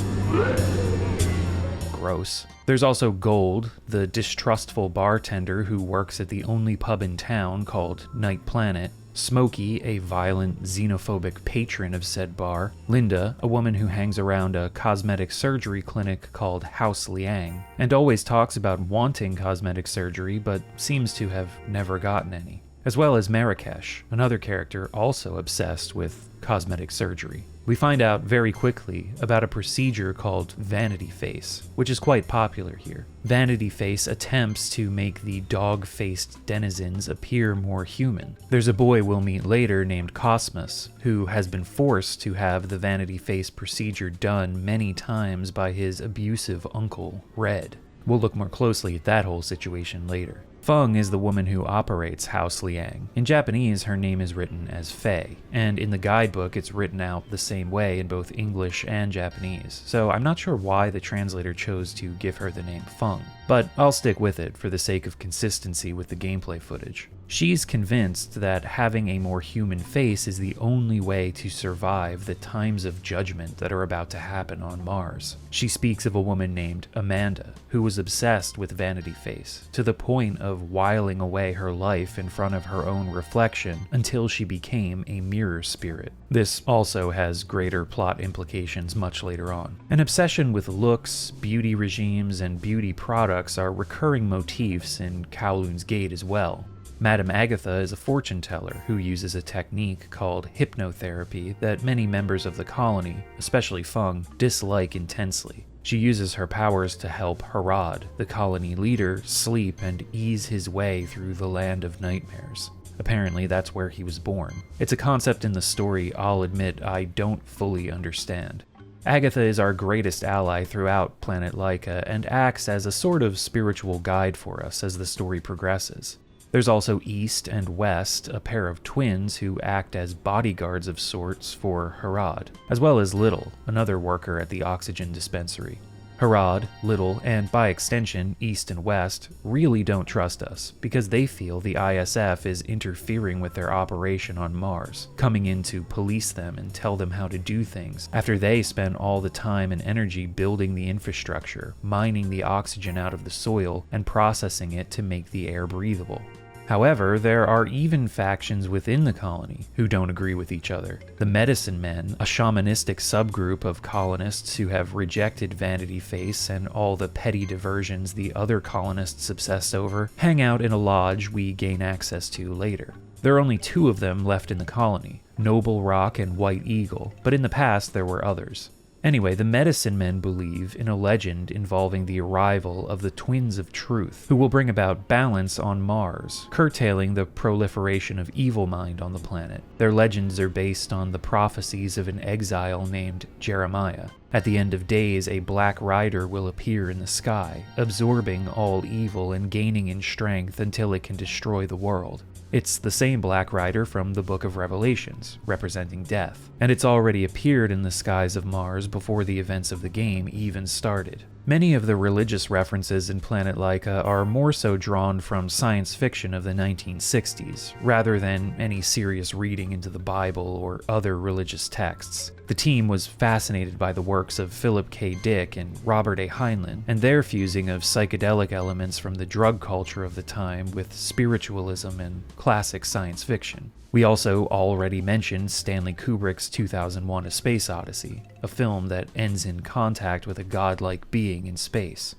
Gross. There's also Gold, the distrustful bartender who works at the only pub in town called Night Planet. Smokey, a violent, xenophobic patron of said bar. Linda, a woman who hangs around a cosmetic surgery clinic called House Liang, and always talks about wanting cosmetic surgery, but seems to have never gotten any. As well as Marrakesh, another character also obsessed with cosmetic surgery. We find out very quickly about a procedure called Vanity Face, which is quite popular here. Vanity Face attempts to make the dog-faced denizens appear more human. There's a boy we'll meet later named Cosmos, who has been forced to have the Vanity Face procedure done many times by his abusive uncle, Red. We'll look more closely at that whole situation later. Feng is the woman who operates House Liang. In Japanese, her name is written as Fei, and in the guidebook it's written out the same way in both English and Japanese, so I'm not sure why the translator chose to give her the name Feng, but I'll stick with it for the sake of consistency with the gameplay footage. She's convinced that having a more human face is the only way to survive the times of judgment that are about to happen on Mars. She speaks of a woman named Amanda, who was obsessed with Vanity Face, to the point of whiling away her life in front of her own reflection until she became a mirror spirit. This also has greater plot implications much later on. An obsession with looks, beauty regimes, and beauty products are recurring motifs in Kowloon's Gate as well. Madame Agatha is a fortune teller who uses a technique called hypnotherapy that many members of the colony, especially Feng, dislike intensely. She uses her powers to help Harad, the colony leader, sleep and ease his way through the land of nightmares. Apparently that's where he was born. It's a concept in the story I'll admit I don't fully understand. Agatha is our greatest ally throughout Planet Laika and acts as a sort of spiritual guide for us as the story progresses. There's also East and West, a pair of twins who act as bodyguards of sorts for Harad, as well as Little, another worker at the oxygen dispensary. Harad, Little, and by extension East and West, really don't trust us because they feel the ISF is interfering with their operation on Mars, coming in to police them and tell them how to do things after they spend all the time and energy building the infrastructure, mining the oxygen out of the soil, and processing it to make the air breathable. However, there are even factions within the colony who don't agree with each other. The Medicine Men, a shamanistic subgroup of colonists who have rejected Vanity Face and all the petty diversions the other colonists obsessed over, hang out in a lodge we gain access to later. There are only two of them left in the colony, Noble Rock and White Eagle, but in the past there were others. Anyway, the Medicine Men believe in a legend involving the arrival of the Twins of Truth, who will bring about balance on Mars, curtailing the proliferation of evil mind on the planet. Their legends are based on the prophecies of an exile named Jeremiah. At the end of days, a black rider will appear in the sky, absorbing all evil and gaining in strength until it can destroy the world. It's the same Black Rider from the Book of Revelations, representing death, and it's already appeared in the skies of Mars before the events of the game even started. Many of the religious references in Planet Laika are more so drawn from science fiction of the 1960s, rather than any serious reading into the Bible or other religious texts. The team was fascinated by the works of Philip K. Dick and Robert A. Heinlein, and their fusing of psychedelic elements from the drug culture of the time with spiritualism and classic science fiction. We also already mentioned Stanley Kubrick's 2001: A Space Odyssey, a film that ends in contact with a godlike being in space.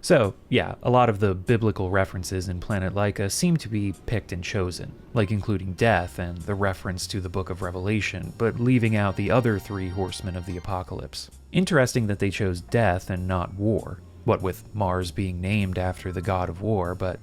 So, yeah, a lot of the biblical references in Planet Laika seem to be picked and chosen, like including death and the reference to the Book of Revelation, but leaving out the other three horsemen of the apocalypse. Interesting that they chose death and not war. What with Mars being named after the god of war, but,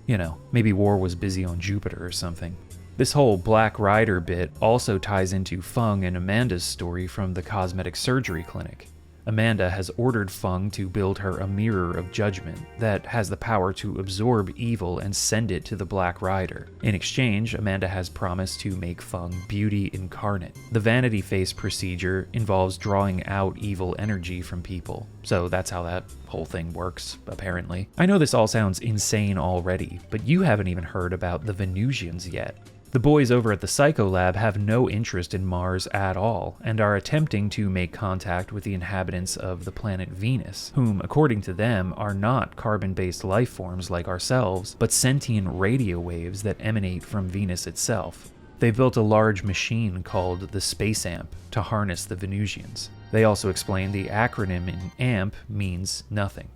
maybe war was busy on Jupiter or something. This whole Black Rider bit also ties into Feng and Amanda's story from the cosmetic surgery clinic. Amanda has ordered Feng to build her a mirror of judgment that has the power to absorb evil and send it to the Black Rider. In exchange, Amanda has promised to make Feng beauty incarnate. The Vanity Face procedure involves drawing out evil energy from people, so that's how that whole thing works, apparently. I know this all sounds insane already, but you haven't even heard about the Venusians yet. The boys over at the Psycho Lab have no interest in Mars at all, and are attempting to make contact with the inhabitants of the planet Venus, whom, according to them, are not carbon-based life forms like ourselves, but sentient radio waves that emanate from Venus itself. They've built a large machine called the Space Amp to harness the Venusians. They also explain the acronym in AMP means nothing.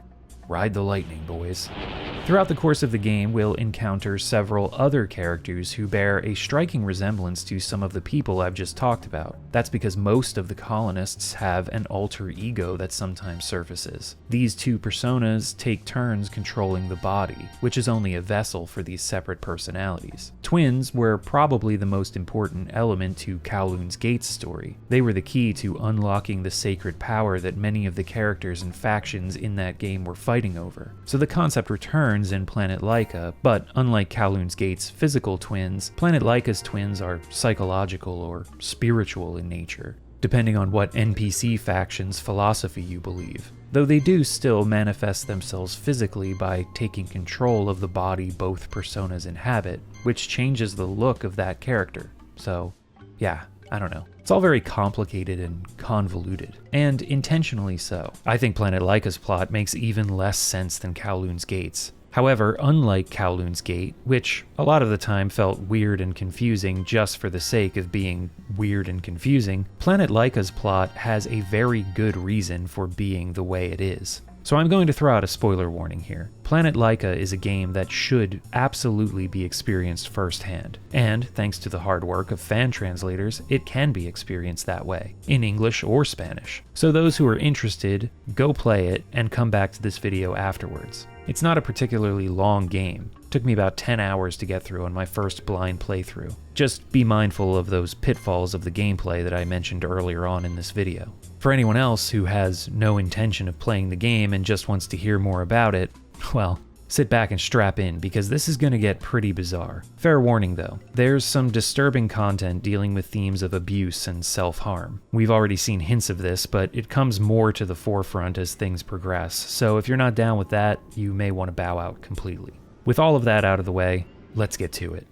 Ride the lightning, boys. Throughout the course of the game, we'll encounter several other characters who bear a striking resemblance to some of the people I've just talked about. That's because most of the colonists have an alter ego that sometimes surfaces. These two personas take turns controlling the body, which is only a vessel for these separate personalities. Twins were probably the most important element to Kowloon's Gates story. They were the key to unlocking the sacred power that many of the characters and factions in that game were fighting fighting over. So the concept returns in Planet Laika, but unlike Kowloon's Gate's physical twins, Planet Laika's twins are psychological or spiritual in nature, depending on what NPC faction's philosophy you believe. Though they do still manifest themselves physically by taking control of the body both personas inhabit, which changes the look of that character. So, yeah, I don't know. It's all very complicated and convoluted, and intentionally so. I think Planet Laika's plot makes even less sense than Kowloon's Gate's. However, unlike Kowloon's Gate, which a lot of the time felt weird and confusing just for the sake of being weird and confusing, Planet Laika's plot has a very good reason for being the way it is. So I'm going to throw out a spoiler warning here. Planet Laika is a game that should absolutely be experienced firsthand, and thanks to the hard work of fan translators, it can be experienced that way, in English or Spanish. So those who are interested, go play it and come back to this video afterwards. It's not a particularly long game. It took me about 10 hours to get through on my first blind playthrough. Just be mindful of those pitfalls of the gameplay that I mentioned earlier on in this video. For anyone else who has no intention of playing the game and just wants to hear more about it, well, sit back and strap in because this is going to get pretty bizarre. Fair warning though, there's some disturbing content dealing with themes of abuse and self-harm. We've already seen hints of this, but it comes more to the forefront as things progress, so if you're not down with that, you may want to bow out completely. With all of that out of the way, let's get to it.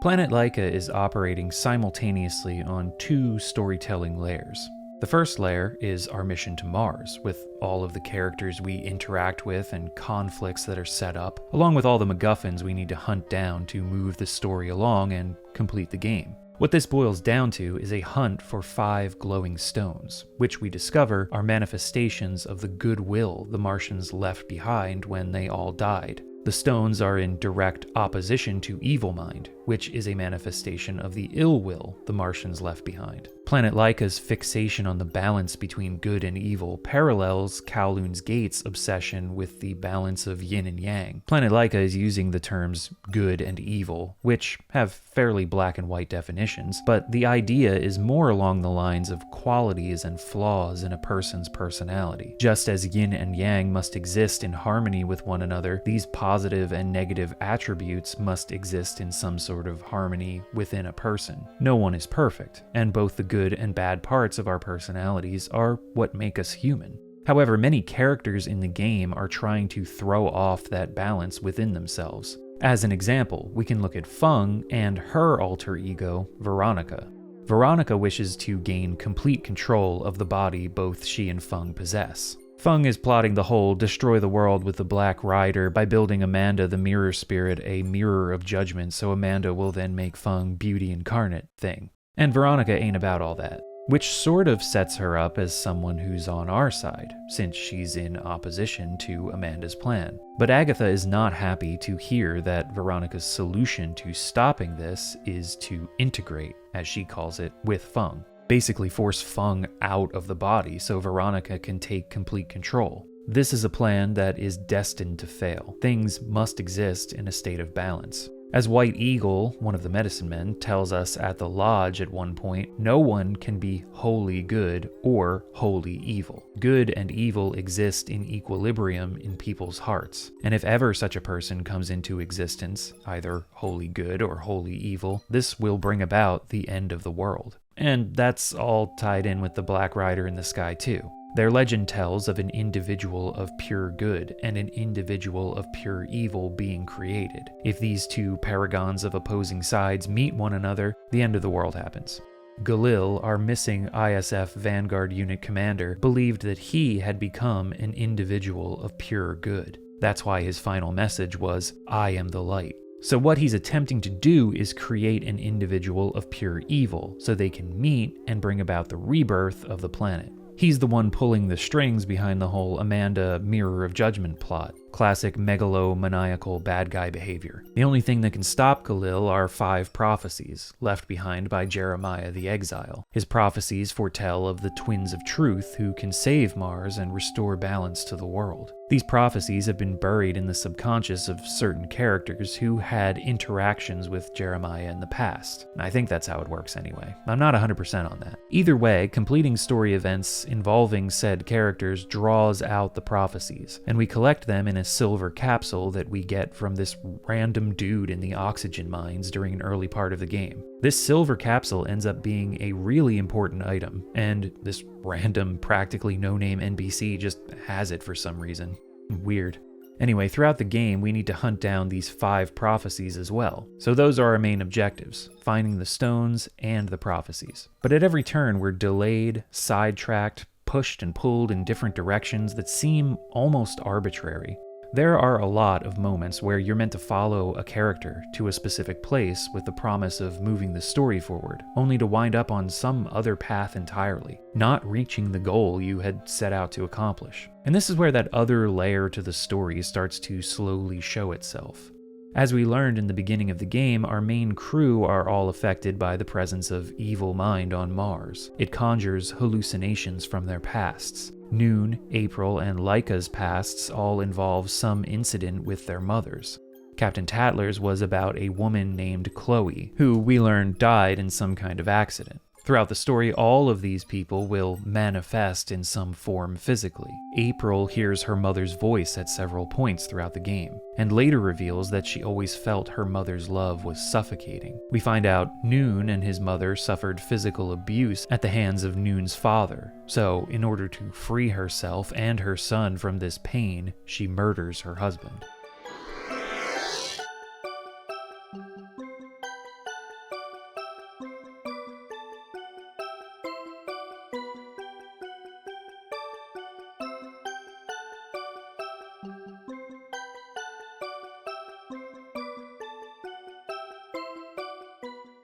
Planet Laika is operating simultaneously on two storytelling layers. The first layer is our mission to Mars, with all of the characters we interact with and conflicts that are set up, along with all the MacGuffins we need to hunt down to move the story along and complete the game. What this boils down to is a hunt for 5 glowing stones, which we discover are manifestations of the goodwill the Martians left behind when they all died. The stones are in direct opposition to Evil Mind, which is a manifestation of the ill will the Martians left behind. Planet Laika's fixation on the balance between good and evil parallels Kowloon's Gate's obsession with the balance of yin and yang. Planet Laika is using the terms good and evil, which have fairly black and white definitions, but the idea is more along the lines of qualities and flaws in a person's personality. Just as yin and yang must exist in harmony with one another, these positive and negative attributes must exist in some sort of harmony within a person. No one is perfect, and both the good and bad parts of our personalities are what make us human. However, many characters in the game are trying to throw off that balance within themselves. As an example, we can look at Feng and her alter ego, Veronica. Veronica wishes to gain complete control of the body both she and Feng possess. Feng is plotting the whole destroy the world with the Black Rider by building Amanda the Mirror Spirit a mirror of judgment so Amanda will then make Feng beauty incarnate thing. And Veronica ain't about all that, which sort of sets her up as someone who's on our side, since she's in opposition to Amanda's plan. But Agatha is not happy to hear that Veronica's solution to stopping this is to integrate, as she calls it, with Feng. Basically force Feng out of the body so Veronica can take complete control. This is a plan that is destined to fail. Things must exist in a state of balance. As White Eagle, one of the medicine men, tells us at the lodge at one point, no one can be wholly good or wholly evil. Good and evil exist in equilibrium in people's hearts, and if ever such a person comes into existence, either wholly good or wholly evil, this will bring about the end of the world. And that's all tied in with the Black Rider in the sky too. Their legend tells of an individual of pure good and an individual of pure evil being created. If these two paragons of opposing sides meet one another, the end of the world happens. Galil, our missing ISF Vanguard unit commander, believed that he had become an individual of pure good. That's why his final message was, "I am the light." So what he's attempting to do is create an individual of pure evil so they can meet and bring about the rebirth of the planet. He's the one pulling the strings behind the whole Amanda Mirror of Judgment plot. classic megalomaniacal bad guy behavior. The only thing that can stop Khalil are 5 prophecies, left behind by Jeremiah the Exile. His prophecies foretell of the twins of truth who can save Mars and restore balance to the world. These prophecies have been buried in the subconscious of certain characters who had interactions with Jeremiah in the past. I think that's how it works anyway. I'm not 100% on that. Either way, completing story events involving said characters draws out the prophecies, and we collect them in a silver capsule that we get from this random dude in the oxygen mines during an early part of the game. This silver capsule ends up being a really important item, and this random, practically no-name NPC just has it for some reason. Weird. Anyway, throughout the game, we need to hunt down these 5 prophecies as well. So those are our main objectives, finding the stones and the prophecies. But at every turn, we're delayed, sidetracked, pushed and pulled in different directions that seem almost arbitrary. There are a lot of moments where you're meant to follow a character to a specific place with the promise of moving the story forward, only to wind up on some other path entirely, not reaching the goal you had set out to accomplish. And this is where that other layer to the story starts to slowly show itself. As we learned in the beginning of the game, our main crew are all affected by the presence of evil mind on Mars. It conjures hallucinations from their pasts. Noon, April, and Laika's pasts all involve some incident with their mothers. Captain Tatler's was about a woman named Chloe, who we learn died in some kind of accident. Throughout the story, all of these people will manifest in some form physically. April hears her mother's voice at several points throughout the game, and later reveals that she always felt her mother's love was suffocating. We find out Noon and his mother suffered physical abuse at the hands of Noon's father, so in order to free herself and her son from this pain, she murders her husband.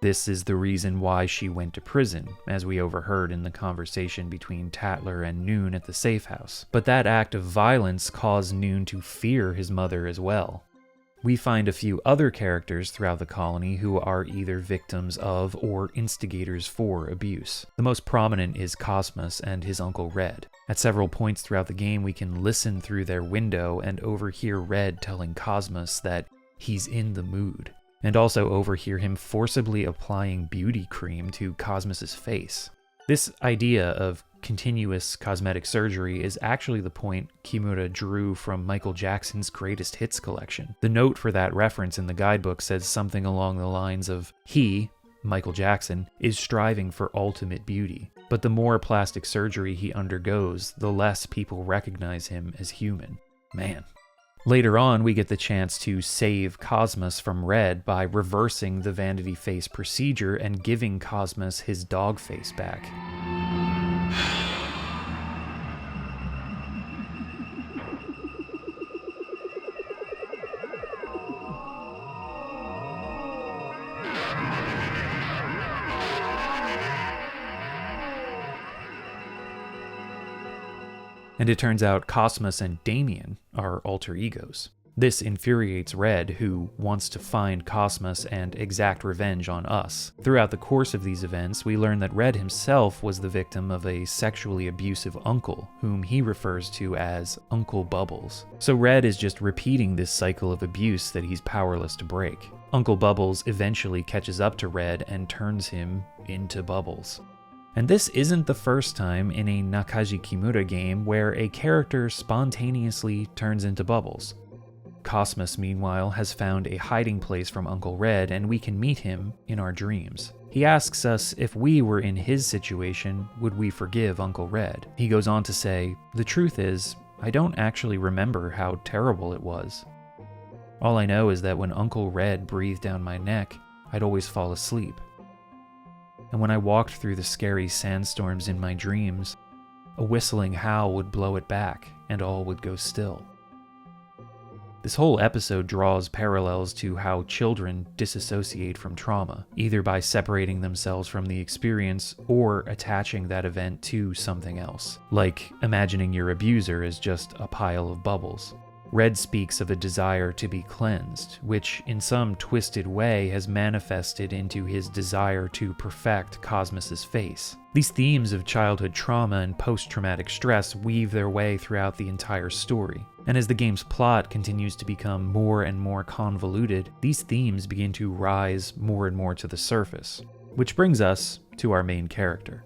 This is the reason why she went to prison, as we overheard in the conversation between Tatler and Noon at the safe house. But that act of violence caused Noon to fear his mother as well. We find a few other characters throughout the colony who are either victims of or instigators for abuse. The most prominent is Cosmos and his uncle Red. At several points throughout the game, we can listen through their window and overhear Red telling Cosmos that he's in the mood, and also overhear him forcibly applying beauty cream to Cosmos's face. This idea of continuous cosmetic surgery is actually the point Kimura drew from Michael Jackson's Greatest Hits collection. The note for that reference in the guidebook says something along the lines of, he, Michael Jackson, is striving for ultimate beauty, but the more plastic surgery he undergoes, the less people recognize him as human. Man. Later on, we get the chance to save Cosmos from Red by reversing the vanity face procedure and giving Cosmos his dog face back. And it turns out Cosmos and Damien are alter egos. This infuriates Red, who wants to find Cosmos and exact revenge on us. Throughout the course of these events, we learn that Red himself was the victim of a sexually abusive uncle, whom he refers to as Uncle Bubbles. So Red is just repeating this cycle of abuse that he's powerless to break. Uncle Bubbles eventually catches up to Red and turns him into Bubbles. And this isn't the first time in a Nakaji Kimura game where a character spontaneously turns into Bubbles. Cosmos, meanwhile, has found a hiding place from Uncle Red, and we can meet him in our dreams. He asks us if we were in his situation, would we forgive Uncle Red? He goes on to say, "The truth is, I don't actually remember how terrible it was. All I know is that when Uncle Red breathed down my neck, I'd always fall asleep. And when I walked through the scary sandstorms in my dreams, a whistling howl would blow it back, and all would go still." This whole episode draws parallels to how children disassociate from trauma, either by separating themselves from the experience or attaching that event to something else, like imagining your abuser as just a pile of bubbles. Red speaks of a desire to be cleansed, which in some twisted way has manifested into his desire to perfect Cosmos's face. These themes of childhood trauma and post-traumatic stress weave their way throughout the entire story. And as the game's plot continues to become more and more convoluted, these themes begin to rise more and more to the surface. Which brings us to our main character.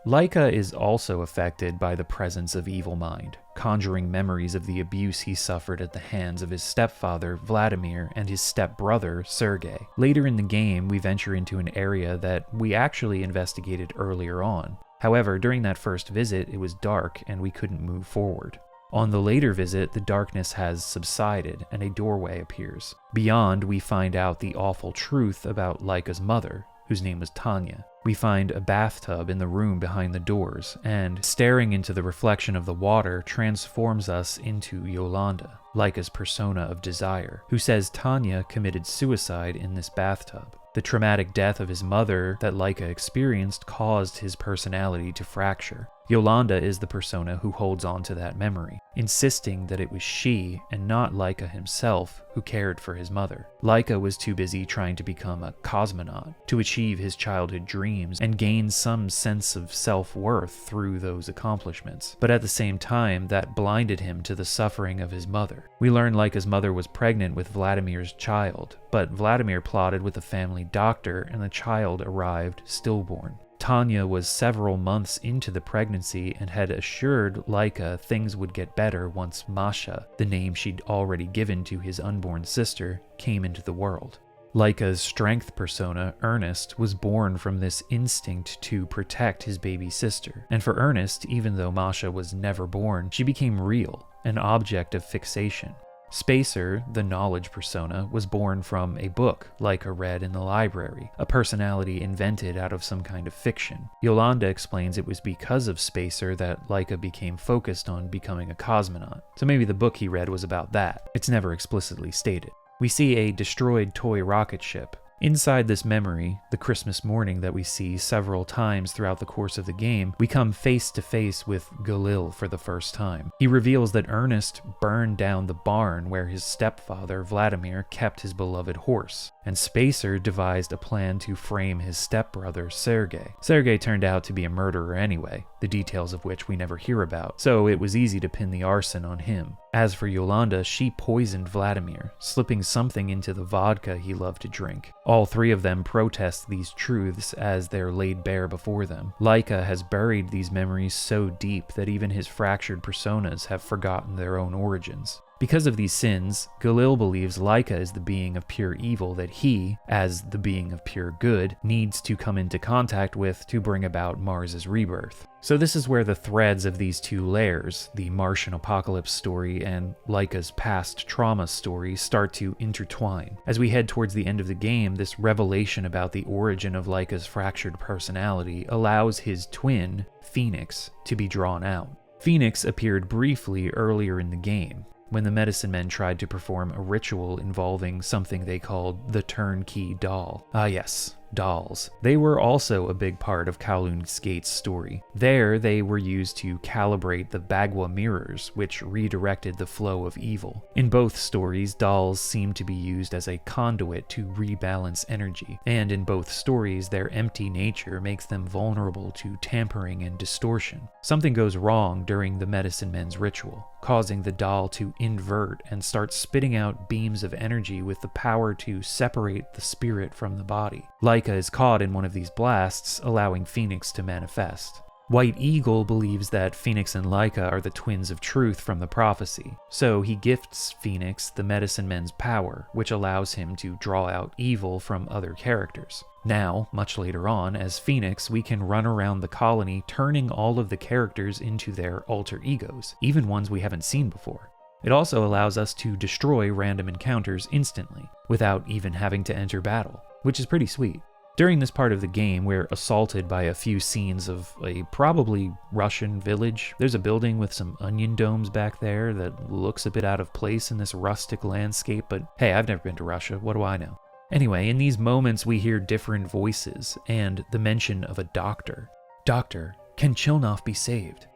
Laika is also affected by the presence of Evil Mind, conjuring memories of the abuse he suffered at the hands of his stepfather, Vladimir, and his stepbrother, Sergei. Later in the game, we venture into an area that we actually investigated earlier on. However, during that first visit, it was dark and we couldn't move forward. On the later visit, the darkness has subsided and a doorway appears. Beyond, we find out the awful truth about Laika's mother, whose name was Tanya. We find a bathtub in the room behind the doors, and staring into the reflection of the water transforms us into Yolanda, Laika's persona of desire, who says Tanya committed suicide in this bathtub. The traumatic death of his mother that Laika experienced caused his personality to fracture. Yolanda is the persona who holds on to that memory, insisting that it was she and not Laika himself who cared for his mother. Laika was too busy trying to become a cosmonaut, to achieve his childhood dreams and gain some sense of self-worth through those accomplishments. But at the same time, that blinded him to the suffering of his mother. We learn Laika's mother was pregnant with Vladimir's child, but Vladimir plotted with the family doctor and the child arrived stillborn. Tanya was several months into the pregnancy and had assured Laika things would get better once Masha, the name she'd already given to his unborn sister, came into the world. Laika's strength persona, Ernest, was born from this instinct to protect his baby sister. And for Ernest, even though Masha was never born, she became real, an object of fixation. Spacer, the knowledge persona, was born from a book Laika read in the library, a personality invented out of some kind of fiction. Yolanda explains it was because of Spacer that Laika became focused on becoming a cosmonaut, so maybe the book he read was about that. It's never explicitly stated. We see a destroyed toy rocket ship. Inside this memory, the Christmas morning that we see several times throughout the course of the game, we come face to face with Galil for the first time. He reveals that Ernest burned down the barn where his stepfather, Vladimir, kept his beloved horse, and Spacer devised a plan to frame his stepbrother, Sergei. Sergei turned out to be a murderer anyway, the details of which we never hear about, so it was easy to pin the arson on him. As for Yolanda, she poisoned Vladimir, slipping something into the vodka he loved to drink. All three of them protest these truths as they're laid bare before them. Laika has buried these memories so deep that even his fractured personas have forgotten their own origins. Because of these sins, Galil believes Laika is the being of pure evil that he, as the being of pure good, needs to come into contact with to bring about Mars's rebirth. So this is where the threads of these two layers, the Martian apocalypse story and Laika's past trauma story, start to intertwine. As we head towards the end of the game, this revelation about the origin of Laika's fractured personality allows his twin, Phoenix, to be drawn out. Phoenix appeared briefly earlier in the game, when the medicine men tried to perform a ritual involving something they called the turnkey doll. Ah yes, dolls. They were also a big part of Kowloon Skate's story. There, they were used to calibrate the Bagua mirrors, which redirected the flow of evil. In both stories, dolls seem to be used as a conduit to rebalance energy, and in both stories, their empty nature makes them vulnerable to tampering and distortion. Something goes wrong during the medicine men's ritual, causing the doll to invert and start spitting out beams of energy with the power to separate the spirit from the body. Laika is caught in one of these blasts, allowing Phoenix to manifest. White Eagle believes that Phoenix and Laika are the twins of truth from the prophecy, so he gifts Phoenix the medicine men's power, which allows him to draw out evil from other characters. Now, much later on, as Phoenix, we can run around the colony turning all of the characters into their alter egos, even ones we haven't seen before. It also allows us to destroy random encounters instantly, without even having to enter battle, which is pretty sweet. During this part of the game, we're assaulted by a few scenes of a probably Russian village. There's a building with some onion domes back there that looks a bit out of place in this rustic landscape, but hey, I've never been to Russia, what do I know? Anyway, in these moments we hear different voices and the mention of a doctor. Doctor, can Chilnov be saved?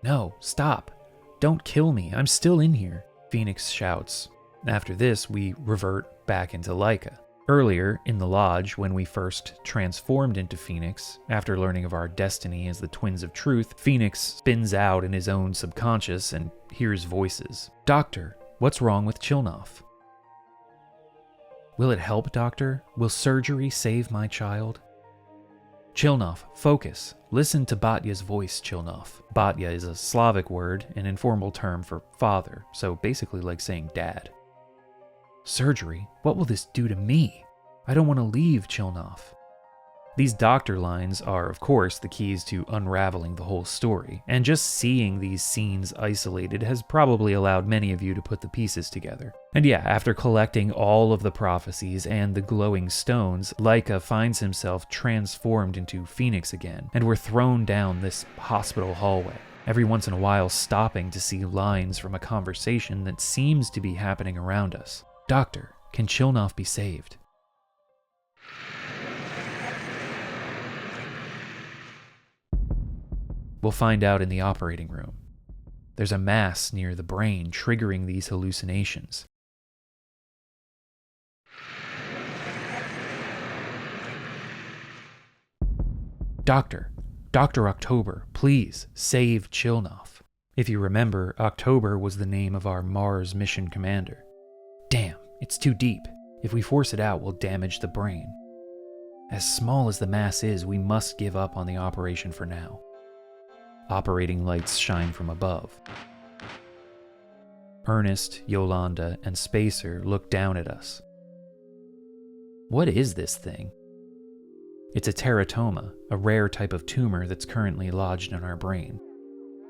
No, stop. Don't kill me, I'm still in here, Phoenix shouts. After this, we revert back into Laika. Earlier, in the lodge, when we first transformed into Phoenix, after learning of our destiny as the Twins of Truth, Phoenix spins out in his own subconscious and hears voices. Doctor, what's wrong with Chilnov? Will it help, Doctor? Will surgery save my child? Chilnov, focus. Listen to Batya's voice, Chilnov. Batya is a Slavic word, an informal term for father, so basically like saying dad. Surgery? What will this do to me? I don't want to leave, Chilnov. These doctor lines are, of course, the keys to unraveling the whole story, and just seeing these scenes isolated has probably allowed many of you to put the pieces together. And yeah, after collecting all of the prophecies and the glowing stones, Laika finds himself transformed into Phoenix again, and we're thrown down this hospital hallway, every once in a while stopping to see lines from a conversation that seems to be happening around us. Doctor, can Chilnov be saved? We'll find out in the operating room. There's a mass near the brain triggering these hallucinations. Doctor October, please save Chilnov. If you remember, October was the name of our Mars mission commander. Damn, it's too deep. If we force it out, we'll damage the brain. As small as the mass is, we must give up on the operation for now. Operating lights shine from above. Ernest, Yolanda, and Spacer look down at us. What is this thing? It's a teratoma, a rare type of tumor that's currently lodged in our brain.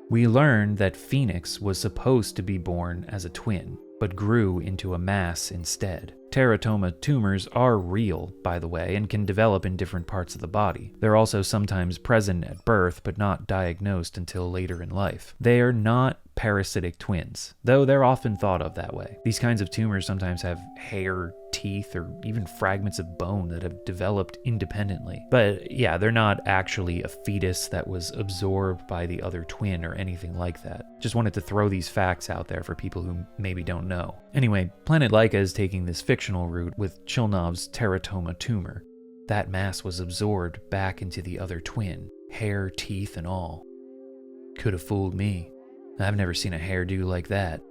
We learn that Phoenix was supposed to be born as a twin, but grew into a mass instead. Teratoma tumors are real, by the way, and can develop in different parts of the body. They're also sometimes present at birth, but not diagnosed until later in life. They are not parasitic twins, though they're often thought of that way. These kinds of tumors sometimes have hair, teeth, or even fragments of bone that have developed independently. But yeah, they're not actually a fetus that was absorbed by the other twin or anything like that. Just wanted to throw these facts out there for people who maybe don't know. Anyway, Planet Laika is taking this fictional route with Chilnov's teratoma tumor. That mass was absorbed back into the other twin, hair, teeth, and all. Could have fooled me. I've never seen a hairdo like that.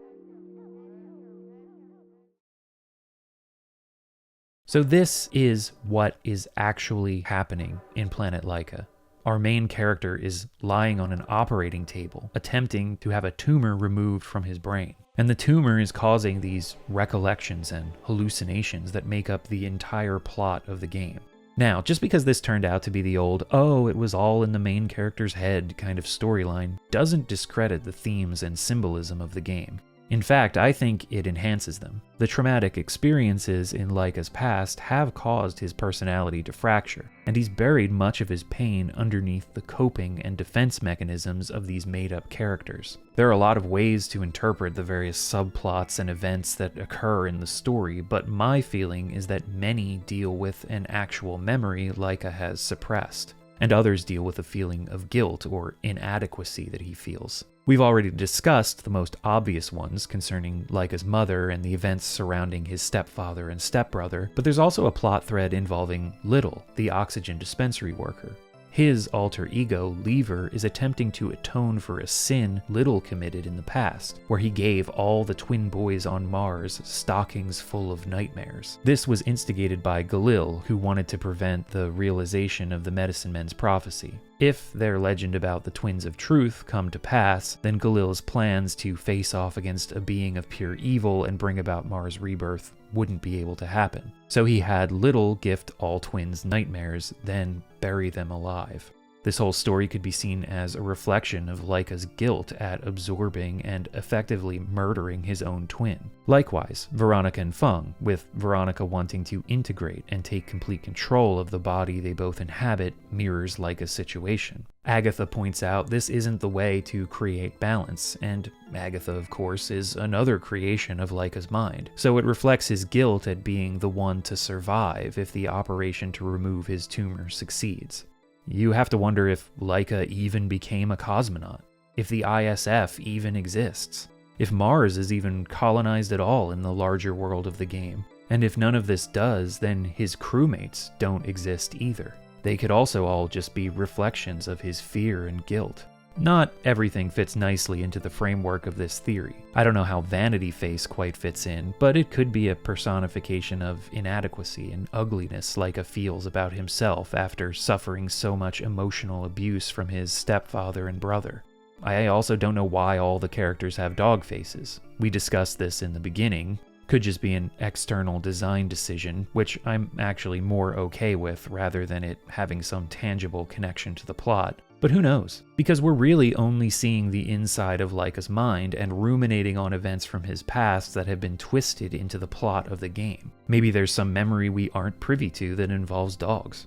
So this is what is actually happening in Planet Laika. Our main character is lying on an operating table, attempting to have a tumor removed from his brain. And the tumor is causing these recollections and hallucinations that make up the entire plot of the game. Now, just because this turned out to be the old, oh, it was all in the main character's head kind of storyline, doesn't discredit the themes and symbolism of the game. In fact, I think it enhances them. The traumatic experiences in Laika's past have caused his personality to fracture, and he's buried much of his pain underneath the coping and defense mechanisms of these made-up characters. There are a lot of ways to interpret the various subplots and events that occur in the story, but my feeling is that many deal with an actual memory Laika has suppressed, and others deal with a feeling of guilt or inadequacy that he feels. We've already discussed the most obvious ones concerning Laika's mother and the events surrounding his stepfather and stepbrother, but there's also a plot thread involving Little, the oxygen dispensary worker. His alter ego, Lever, is attempting to atone for a sin Little committed in the past, where he gave all the twin boys on Mars stockings full of nightmares. This was instigated by Galil, who wanted to prevent the realization of the Medicine Men's prophecy. If their legend about the Twins of Truth come to pass, then Galil's plans to face off against a being of pure evil and bring about Mars' rebirth wouldn't be able to happen. So he had Little gift all twins nightmares, then bury them alive. This whole story could be seen as a reflection of Laika's guilt at absorbing and effectively murdering his own twin. Likewise, Veronica and Feng, with Veronica wanting to integrate and take complete control of the body they both inhabit, mirrors Laika's situation. Agatha points out this isn't the way to create balance, and Agatha, of course, is another creation of Laika's mind, so it reflects his guilt at being the one to survive if the operation to remove his tumor succeeds. You have to wonder if Laika even became a cosmonaut. if the ISF even exists, if Mars is even colonized at all in the larger world of the game. And if none of this does, then his crewmates don't exist either. They could also all just be reflections of his fear and guilt. Not everything fits nicely into the framework of this theory. I don't know how Vanity Face quite fits in, but it could be a personification of inadequacy and ugliness Laika feels about himself after suffering so much emotional abuse from his stepfather and brother. I also don't know why all the characters have dog faces. We discussed this in the beginning. Could just be an external design decision, which I'm actually more okay with rather than it having some tangible connection to the plot. But who knows? Because we're really only seeing the inside of Laika's mind and ruminating on events from his past that have been twisted into the plot of the game. Maybe there's some memory we aren't privy to that involves dogs.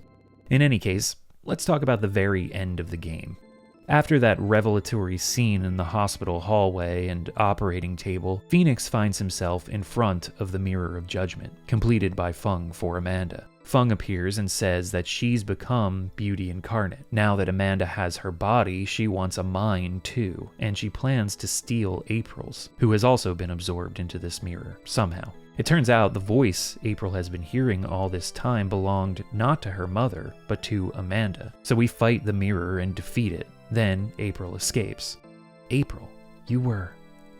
In any case, let's talk about the very end of the game. After that revelatory scene in the hospital hallway and operating table, Phoenix finds himself in front of the Mirror of Judgment, completed by Feng for Amanda. Feng appears and says that she's become Beauty Incarnate. Now that Amanda has her body, she wants a mind too, and she plans to steal April's, who has also been absorbed into this mirror, somehow. It turns out the voice April has been hearing all this time belonged not to her mother, but to Amanda. So we fight the mirror and defeat it. Then April escapes. April, you were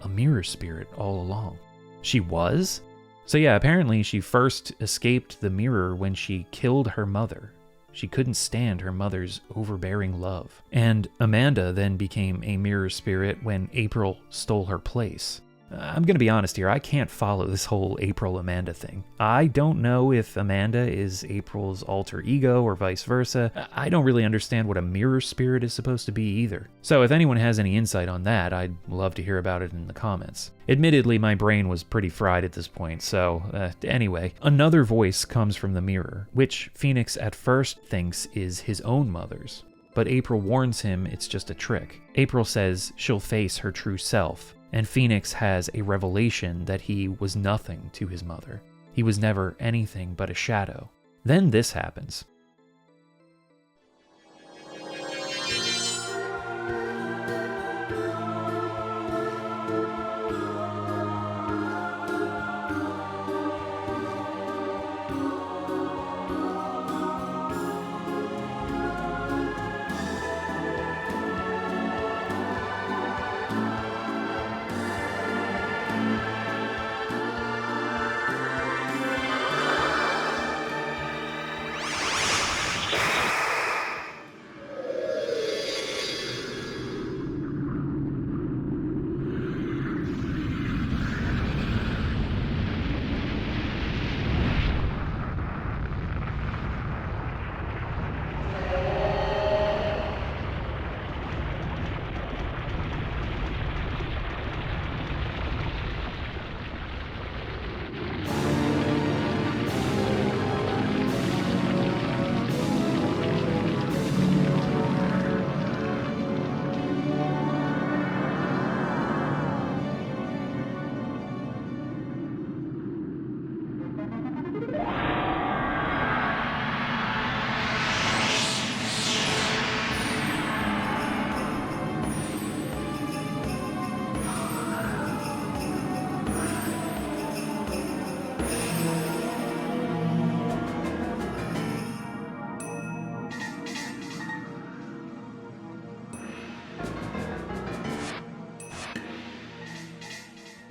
a mirror spirit all along. She was? So yeah, apparently she first escaped the mirror when she killed her mother. She couldn't stand her mother's overbearing love. And Amanda then became a mirror spirit when April stole her place. I'm gonna be honest here, I can't follow this whole April-Amanda thing. I don't know if Amanda is April's alter ego or vice versa. I don't really understand what a mirror spirit is supposed to be either. So if anyone has any insight on that, I'd love to hear about it in the comments. Admittedly, my brain was pretty fried at this point, so anyway. Another voice comes from the mirror, which Phoenix at first thinks is his own mother's. But April warns him it's just a trick. April says she'll face her true self. And Phoenix has a revelation that he was nothing to his mother. He was never anything but a shadow. Then this happens.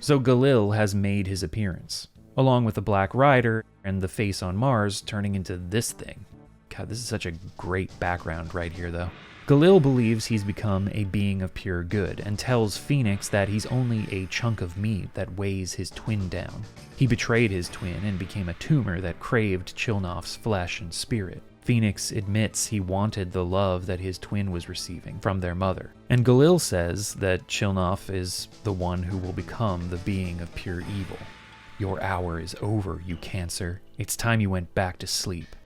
So Galil has made his appearance, along with the Black Rider and the face on Mars turning into this thing. God, this is such a great background right here, though. Galil believes he's become a being of pure good and tells Phoenix that he's only a chunk of meat that weighs his twin down. He betrayed his twin and became a tumor that craved Chilnoff's flesh and spirit. Phoenix admits he wanted the love that his twin was receiving from their mother. And Galil says that Chilnoff is the one who will become the being of pure evil. Your hour is over, you Cancer. It's time you went back to sleep.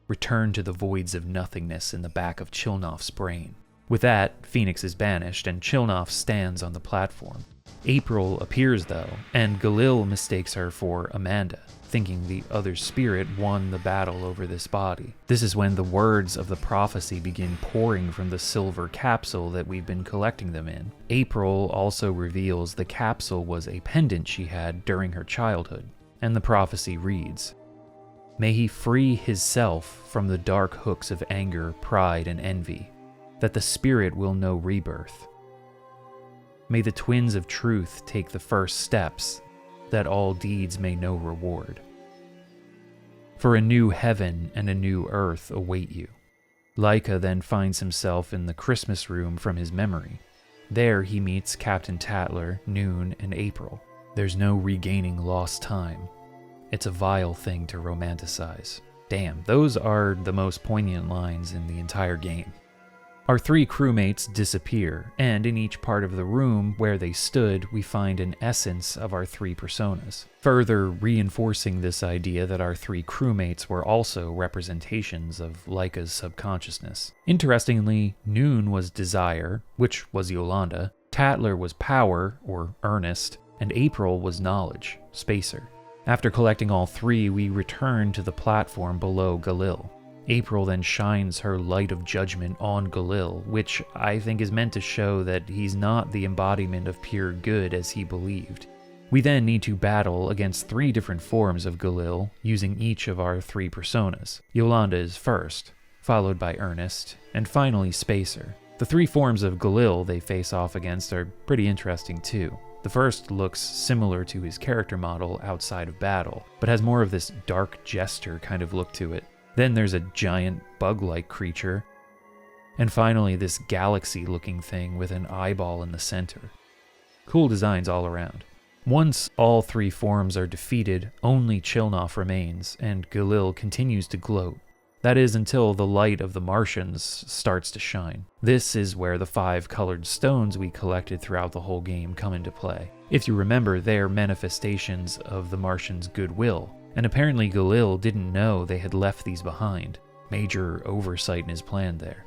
Return to the voids of nothingness in the back of Chilnoff's brain. With that, Phoenix is banished and Chilnoff stands on the platform. April appears though, and Galil mistakes her for Amanda, thinking the other spirit won the battle over this body. This is when the words of the prophecy begin pouring from the silver capsule that we've been collecting them in. April also reveals the capsule was a pendant she had during her childhood, and the prophecy reads, "May he free his self from the dark hooks of anger, pride, and envy, that the spirit will know rebirth. May the twins of truth take the first steps, that all deeds may know reward. For a new heaven and a new earth await you." Laika then finds himself in the Christmas room from his memory. There he meets Captain Tatler, Noon, and April. There's no regaining lost time. It's a vile thing to romanticize. Damn, those are the most poignant lines in the entire game. Our three crewmates disappear, and in each part of the room where they stood, we find an essence of our three personas, further reinforcing this idea that our three crewmates were also representations of Laika's subconsciousness. Interestingly, Noon was desire, which was Yolanda, Tatler was power, or earnest, and April was knowledge, spacer. After collecting all three, we return to the platform below Galil. April then shines her light of judgment on Galil, which I think is meant to show that he's not the embodiment of pure good as he believed. We then need to battle against three different forms of Galil, using each of our three personas. Yolanda is first, followed by Ernest, and finally Spacer. The three forms of Galil they face off against are pretty interesting too. The first looks similar to his character model outside of battle, but has more of this dark jester kind of look to it. Then there's a giant bug-like creature, and finally this galaxy-looking thing with an eyeball in the center. Cool designs all around. Once all three forms are defeated, only Chilnoff remains, and Galil continues to gloat. That is until the light of the Martians starts to shine. This is where the 5 colored stones we collected throughout the whole game come into play. If you remember, they're manifestations of the Martians' goodwill, and apparently Galil didn't know they had left these behind. Major oversight in his plan there.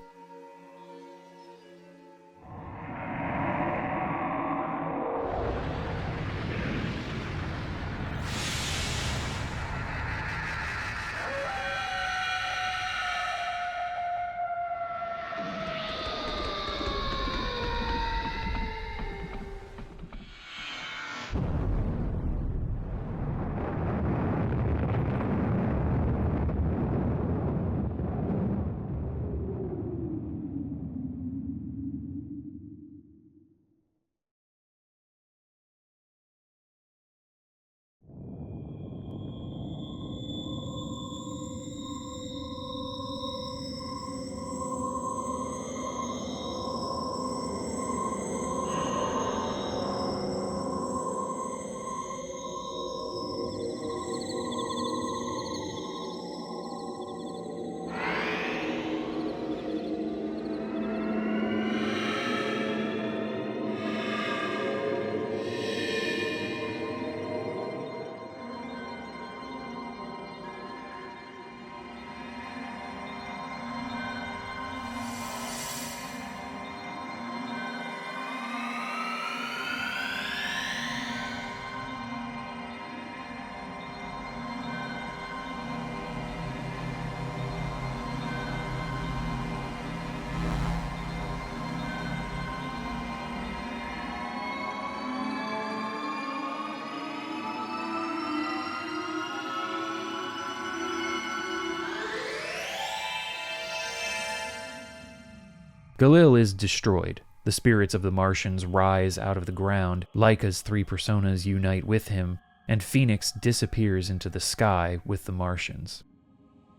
Galil is destroyed. The spirits of the Martians rise out of the ground, Laika's 3 personas unite with him, and Phoenix disappears into the sky with the Martians.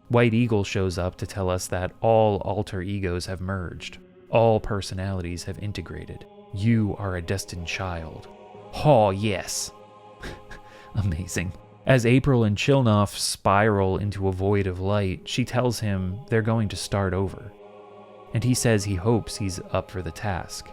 White Eagle shows up to tell us that all alter egos have merged. All personalities have integrated. You are a destined child. Oh, yes. Amazing. As April and Chilnoff spiral into a void of light, she tells him they're going to start over. And he says he hopes he's up for the task.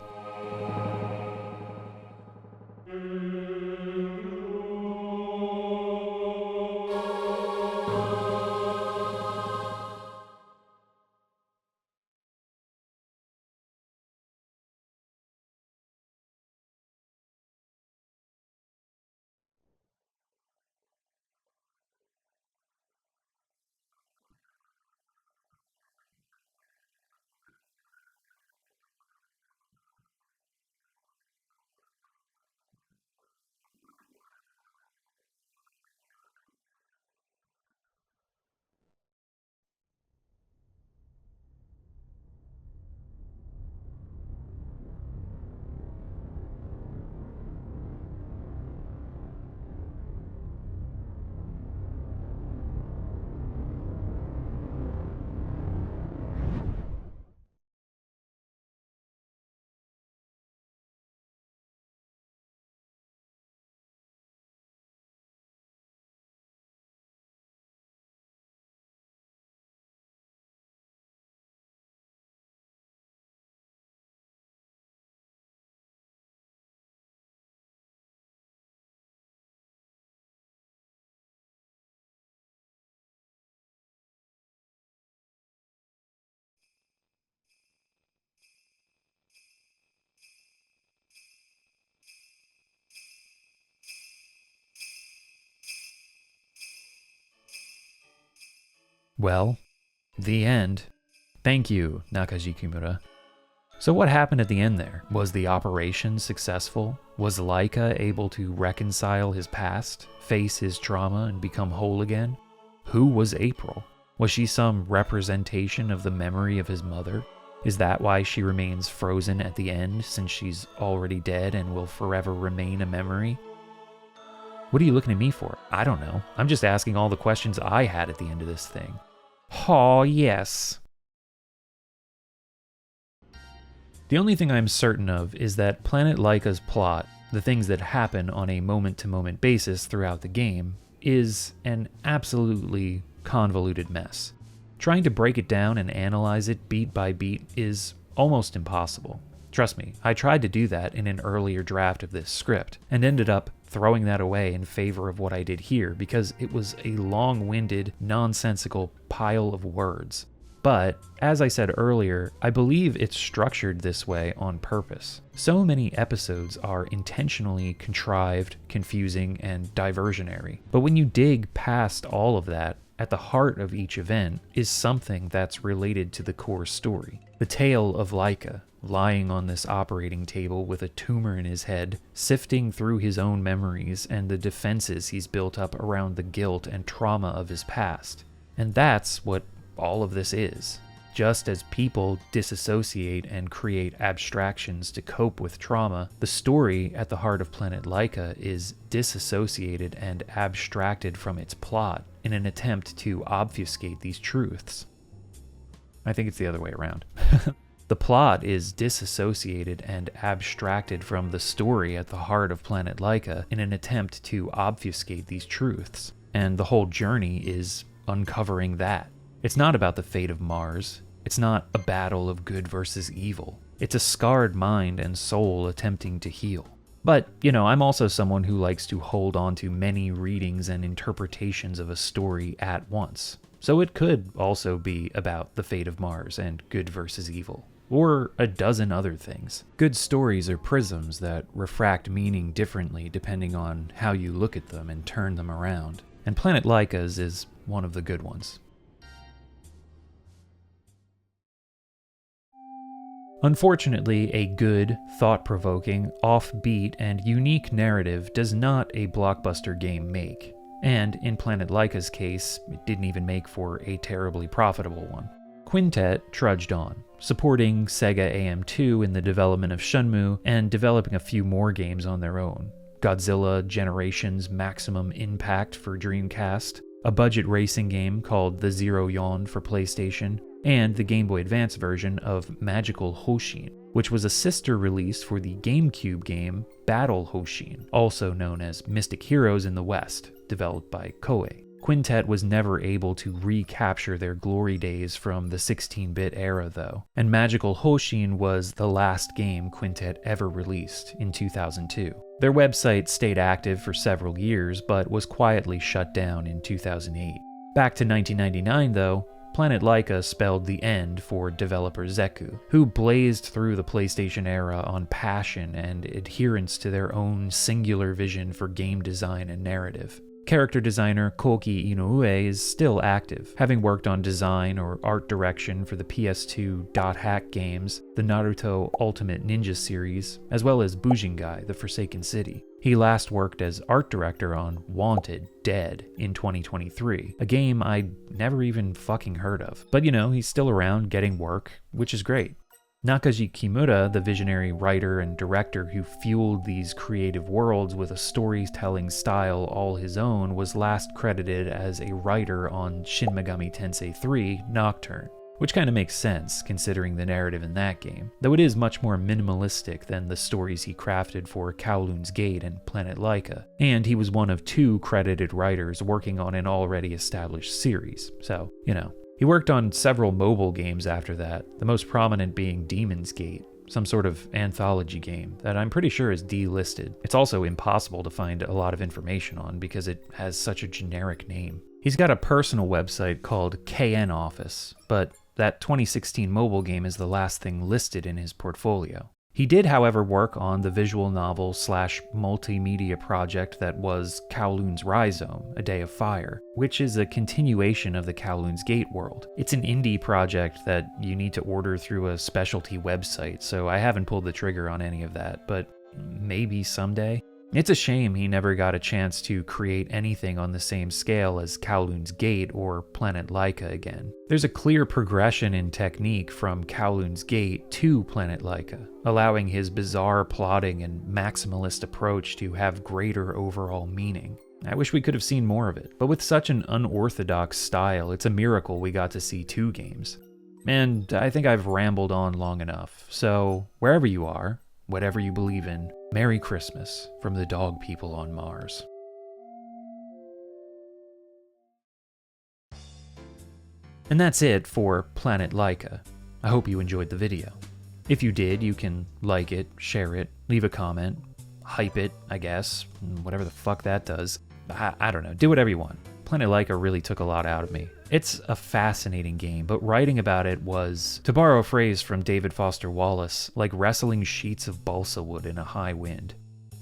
Well, the end. Thank you, Nakaji Kimura. So what happened at the end there? Was the operation successful? Was Laika able to reconcile his past, face his trauma, and become whole again? Who was April? Was she some representation of the memory of his mother? Is that why she remains frozen at the end, since she's already dead and will forever remain a memory? What are you looking at me for? I don't know. I'm just asking all the questions I had at the end of this thing. Aw, yes. The only thing I'm certain of is that Planet Laika's plot, the things that happen on a moment-to-moment basis throughout the game, is an absolutely convoluted mess. Trying to break it down and analyze it beat by beat is almost impossible. Trust me, I tried to do that in an earlier draft of this script, and ended up throwing that away in favor of what I did here because it was a long-winded, nonsensical pile of words. But, as I said earlier, I believe it's structured this way on purpose. So many episodes are intentionally contrived, confusing, and diversionary. But when you dig past all of that, at the heart of each event is something that's related to the core story. The tale of Laika, lying on this operating table with a tumor in his head, sifting through his own memories and the defenses he's built up around the guilt and trauma of his past. And that's what all of this is. Just as people disassociate and create abstractions to cope with trauma, the story at the heart of Planet Laika is disassociated and abstracted from its plot in an attempt to obfuscate these truths. I think it's the other way around. The plot is disassociated and abstracted from the story at the heart of Planet Laika in an attempt to obfuscate these truths, and the whole journey is uncovering that. It's not about the fate of Mars. It's not a battle of good versus evil. It's a scarred mind and soul attempting to heal. But, I'm also someone who likes to hold on to many readings and interpretations of a story at once. So it could also be about the fate of Mars and good versus evil. Or a dozen other things. Good stories are prisms that refract meaning differently depending on how you look at them and turn them around. And Planet Laika's is one of the good ones. Unfortunately, a good, thought-provoking, offbeat, and unique narrative does not a blockbuster game make. And in Planet Laika's case, it didn't even make for a terribly profitable one. Quintet trudged on, supporting Sega AM2 in the development of Shenmue and developing a few more games on their own. Godzilla Generations Maximum Impact for Dreamcast, a budget racing game called The Zero Yawn for PlayStation, and the Game Boy Advance version of Magical Hoshin, which was a sister release for the GameCube game Battle Hoshin, also known as Mystic Heroes in the West, developed by Koei. Quintet was never able to recapture their glory days from the 16-bit era though, and Magical Hoshin was the last game Quintet ever released in 2002. Their website stayed active for several years, but was quietly shut down in 2008. Back to 1999 though, Planet Laika spelled the end for developer ZeQue, who blazed through the PlayStation era on passion and adherence to their own singular vision for game design and narrative. Character designer Koki Inoue is still active, having worked on design or art direction for the PS2 Dot Hack games, the Naruto Ultimate Ninja series, as well as Bujingai, the Forsaken City. He last worked as art director on Wanted Dead in 2023, a game I'd never even fucking heard of. But he's still around getting work, which is great. Nakaji Kimura, the visionary writer and director who fueled these creative worlds with a storytelling style all his own, was last credited as a writer on Shin Megami Tensei 3 Nocturne, which kind of makes sense considering the narrative in that game, though it is much more minimalistic than the stories he crafted for Kowloon's Gate and Planet Laika, and he was one of 2 credited writers working on an already established series, so, He worked on several mobile games after that, the most prominent being Demon's Gate, some sort of anthology game that I'm pretty sure is delisted. It's also impossible to find a lot of information on because it has such a generic name. He's got a personal website called KN Office, but that 2016 mobile game is the last thing listed in his portfolio. He did, however, work on the visual novel / multimedia project that was Kowloon's Rhizome, A Day of Fire, which is a continuation of the Kowloon's Gate world. It's an indie project that you need to order through a specialty website, so I haven't pulled the trigger on any of that, but maybe someday. It's a shame he never got a chance to create anything on the same scale as Kowloon's Gate or Planet Laika again. There's a clear progression in technique from Kowloon's Gate to Planet Laika, allowing his bizarre plotting and maximalist approach to have greater overall meaning. I wish we could have seen more of it, but with such an unorthodox style, it's a miracle we got to see 2 games. And I think I've rambled on long enough, so wherever you are, whatever you believe in, Merry Christmas from the dog people on Mars. And that's it for Planet Laika. I hope you enjoyed the video. If you did, you can like it, share it, leave a comment, hype it, I guess, whatever the fuck that does. I don't know, do whatever you want. Planet Laika really took a lot out of me. It's a fascinating game, but writing about it was, to borrow a phrase from David Foster Wallace, like wrestling sheets of balsa wood in a high wind.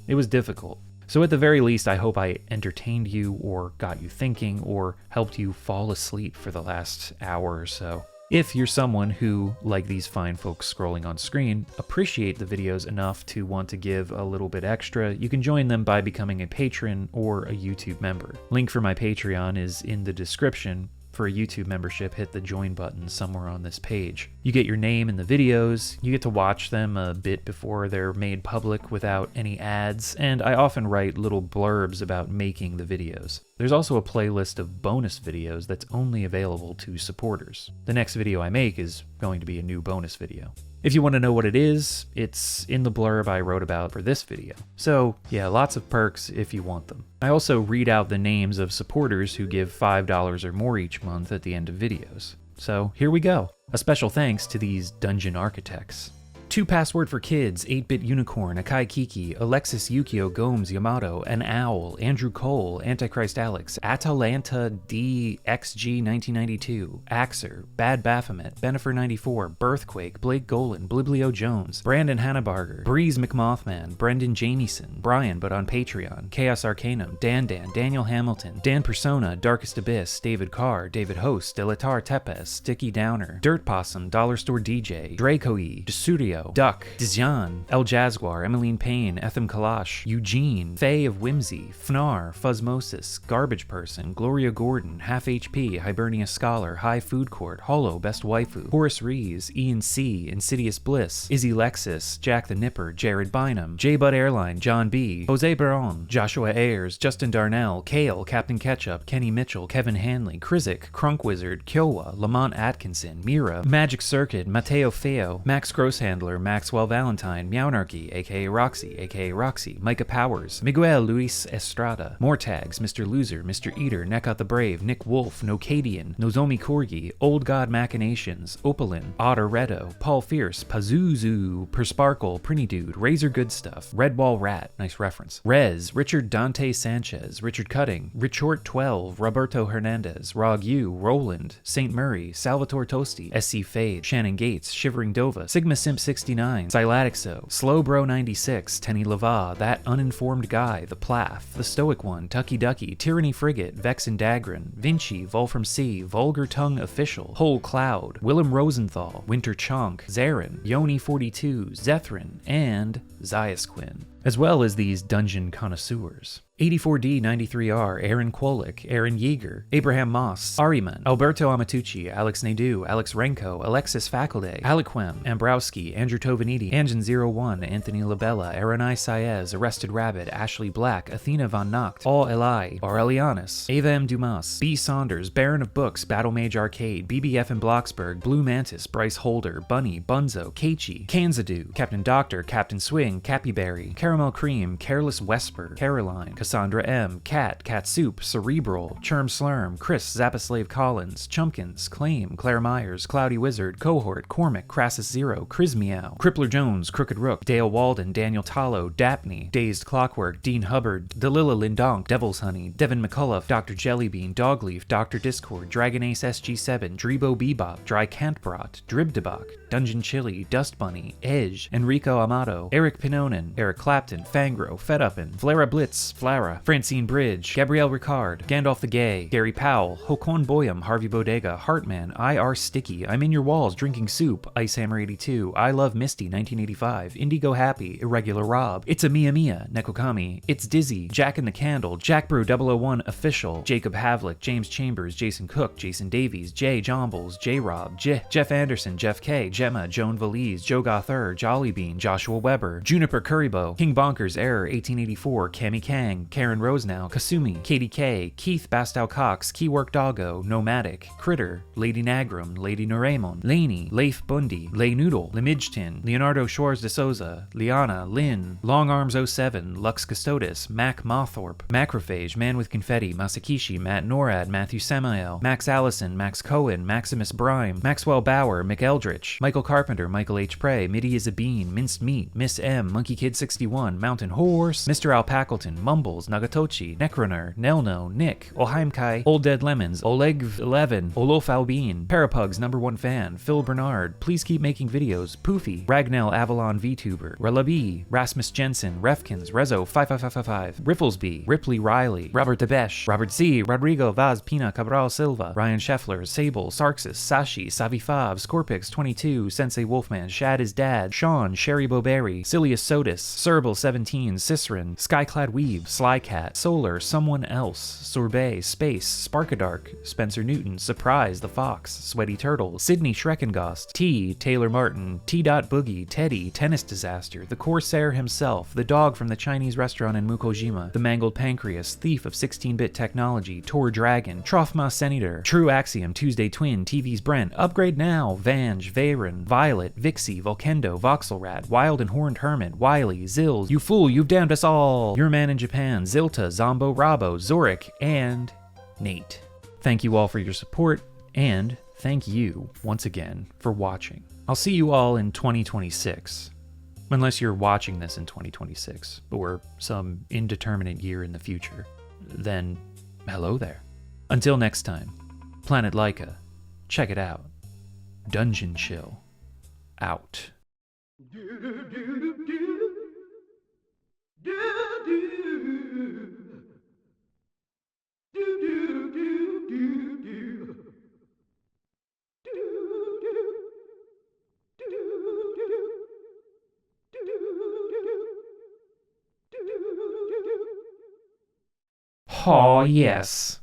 It was difficult. So at the very least, I hope I entertained you or got you thinking or helped you fall asleep for the last hour or so. If you're someone who, like these fine folks scrolling on screen, appreciate the videos enough to want to give a little bit extra, you can join them by becoming a patron or a YouTube member. Link for my Patreon is in the description. For a YouTube membership, hit the join button somewhere on this page. You get your name in the videos, you get to watch them a bit before they're made public without any ads, and I often write little blurbs about making the videos. There's also a playlist of bonus videos that's only available to supporters. The next video I make is going to be a new bonus video. If you want to know what it is, it's in the blurb I wrote about for this video. So yeah, lots of perks if you want them. I also read out the names of supporters who give $5 or more each month at the end of videos. So here we go. A special thanks to these dungeon architects. 2 Password for Kids, 8-Bit Unicorn, Akai Kiki, Alexis Yukio Gomes Yamato, An Owl, Andrew Cole, Antichrist Alex, Atalanta DXG 1992, Axer, Bad Baphomet, Benifer94, Birthquake, Blake Golan, Bliblio Jones, Brandon Hannabarger, Breeze McMothman, Brendan Jamieson, Brian but on Patreon, Chaos Arcanum, Dan, Daniel Hamilton, Dan Persona, Darkest Abyss, David Carr, David Host, Delatar Tepes, Sticky Downer, Dirt Possum, Dollar Store DJ, Dracoe, Desurio, Duck, Dijan, El Jaguar, Emmeline Payne, Etham Kalash, Eugene, Faye of Whimsy, Fnar, Fuzzmosis, Garbage Person, Gloria Gordon, Half HP, Hibernia Scholar, High Food Court, Hollow, Best Waifu, Horace Rees, Ian C, Insidious Bliss, Izzy Lexus, Jack the Nipper, Jared Bynum, J-Bud Airline, John B, Jose Baron, Joshua Ayers, Justin Darnell, Kale, Captain Ketchup, Kenny Mitchell, Kevin Hanley, Krizik, Crunk Wizard, Kiowa, Lamont Atkinson, Mira, Magic Circuit, Mateo Feo, Max Grosshandler, Maxwell Valentine, Meownarchy, aka Roxy, Micah Powers, Miguel Luis Estrada, Mortags, Mr. Loser, Mr. Eater, Neckout the Brave, Nick Wolf, Nocadian, Nozomi Corgi, Old God Machinations, Opalin, Otter Redo, Paul Fierce, Pazuzu, Persparkle, Prinny Dude, Razor Good Stuff, Redwall Rat, nice reference, Rez, Richard Dante Sanchez, Richard Cutting, Richort 12, Roberto Hernandez, Rog U, Roland, St. Murray, Salvatore Tosti, SC Fade, Shannon Gates, Shivering Dova, Sigma Simp 69, Xylatixo, Slowbro 96, Tenny Lava, That Uninformed Guy, The Plath, The Stoic One, Tucky Ducky, Tyranny Frigate, Vexen Dagran, Vinci, Volfram C, Vulgar Tongue Official, Whole Cloud, Willem Rosenthal, Winter Chonk, Zarin, Yoni 42, Zethrin, and Ziasquin, as well as these dungeon connoisseurs. 84D93R, Aaron Kwolik, Aaron Yeager, Abraham Moss, Ariman, Alberto Amatucci, Alex Nadeau, Alex Renko, Alexis Faculde, Aliquem, Ambrowski, Andrew Tovanidi, Anjan01, Anthony Labella, Aronai Saez, Arrested Rabbit, Ashley Black, Athena Von Nacht, All Eli, Aurelianus, Ava M. Dumas, B. Saunders, Baron of Books, Battle Mage Arcade, BBF in Bloxburg, Blue Mantis, Bryce Holder, Bunny, Bunzo, Keiichi, Kanzadu, Captain Doctor, Captain Swing, Cappyberry, Caramel Caramel Cream, Careless Wesper, Caroline, Cassandra M, Cat, Cat Soup, Cerebral, Churm Slurm, Chris, Zappaslave Collins, Chumpkins, Claim, Claire Myers, Cloudy Wizard, Cohort, Cormac, Crassus Zero, Crismeow, Crippler Jones, Crooked Rook, Dale Walden, Daniel Tallow, Dapney, Dazed Clockwork, Dean Hubbard, Delilla Lindonk, Devil's Honey, Devin McCullough, Dr. Jellybean, Dogleaf, Dr. Discord, Dragon Ace SG7, Drebo Bebop, Dry Cantbrot, Dribdebach, Dungeon Chili, Dust Bunny, Edge, Enrico Amato, Eric Pinonin, Eric Clapton, Fangro, Feduppin, Flera Blitz, Flara, Francine Bridge, Gabrielle Ricard, Gandalf the Gay, Gary Powell, Hokon Boyum, Harvey Bodega, Heartman, IR Sticky, I'm in Your Walls, Drinking Soup, Icehammer 82, I Love Misty 1985, Indigo Happy, Irregular Rob, It's a Mia Mia, Nekokami, It's Dizzy, Jack in the Candle, Jack Brew 001 Official, Jacob Havlick, James Chambers, Jason Cook, Jason Davies, Jay Jombles, J Rob, Jeff Anderson, Jeff K, Gemma, Joan Valise, Joe Gother, Jolly Bean, Joshua Weber, Juniper Currybow, King Bonkers, Error 1884, Cami Kang, Karen Rosenow, Kasumi, Katie K, Keith Bastow Cox, Keywork Doggo, Nomadic, Critter, Lady Nagrum, Lady Noraemon, Laney, Leif Bundy, Lay Noodle, Limidgeton, Leonardo Schwarz de Souza, Liana, Lynn, Long Arms 07, Lux Custodes, Mac Mothorpe, Macrophage, Man with Confetti, Masakishi, Matt Norad, Matthew Samael, Max Allison, Max Cohen, Maximus Brime, Maxwell Bauer, McEldritch, Michael Carpenter, Michael H. Prey, Middy is a Bean, Minced Meat, Miss M, Monkey Kid 61, Mountain Horse, Mr. Alpacleton, Mumbles, Nagatochi, Necroner, Nelno, Nick, Oheimkai, Old Dead Lemons, Oleg 11, Olof Albine, Parapug's #1 fan, Phil Bernard, Please Keep Making Videos, Poofy, Ragnell Avalon VTuber, Relabi, Rasmus Jensen, Refkins, Rezo 55555, Rifflesby, Ripley Riley, Robert Debesh, Robert Z, Rodrigo Vaz Pina Cabral Silva, Ryan Scheffler, Sable, Sarxis, Sashi, Savi5, Scorpix 22, Sensei Wolfman, Shad is Dad, Sean, Sherry Boberry, Silius Sotis, Serbil 17, Cicerin, Skyclad Weave, Slycat, Solar, Someone Else, Sorbet, Space, Sparkadark, Spencer Newton, Surprise, The Fox, Sweaty Turtle, Sydney Schreckengost, T, Taylor Martin, T. Boogie, Teddy, Tennis Disaster, the Corsair himself, the dog from the Chinese restaurant in Mukojima, the Mangled Pancreas, Thief of 16-bit technology, Tor Dragon, Trothma Senator, True Axiom, Tuesday Twin, TV's Brent, Upgrade Now, Vange, Veyron, Violet, Vixie, Volkendo, Voxelrad, Wild and Horned Hermit, Wiley, Zills, You Fool, You've Damned Us All, Your Man in Japan, Zilta, Zombo Rabo, Zorik, and Nate. Thank you all for your support, and thank you, once again, for watching. I'll see you all in 2026. Unless you're watching this in 2026, or some indeterminate year in the future. Then, hello there. Until next time, Planet Laika, check it out. Dungeon Chill, out. Aw, yes.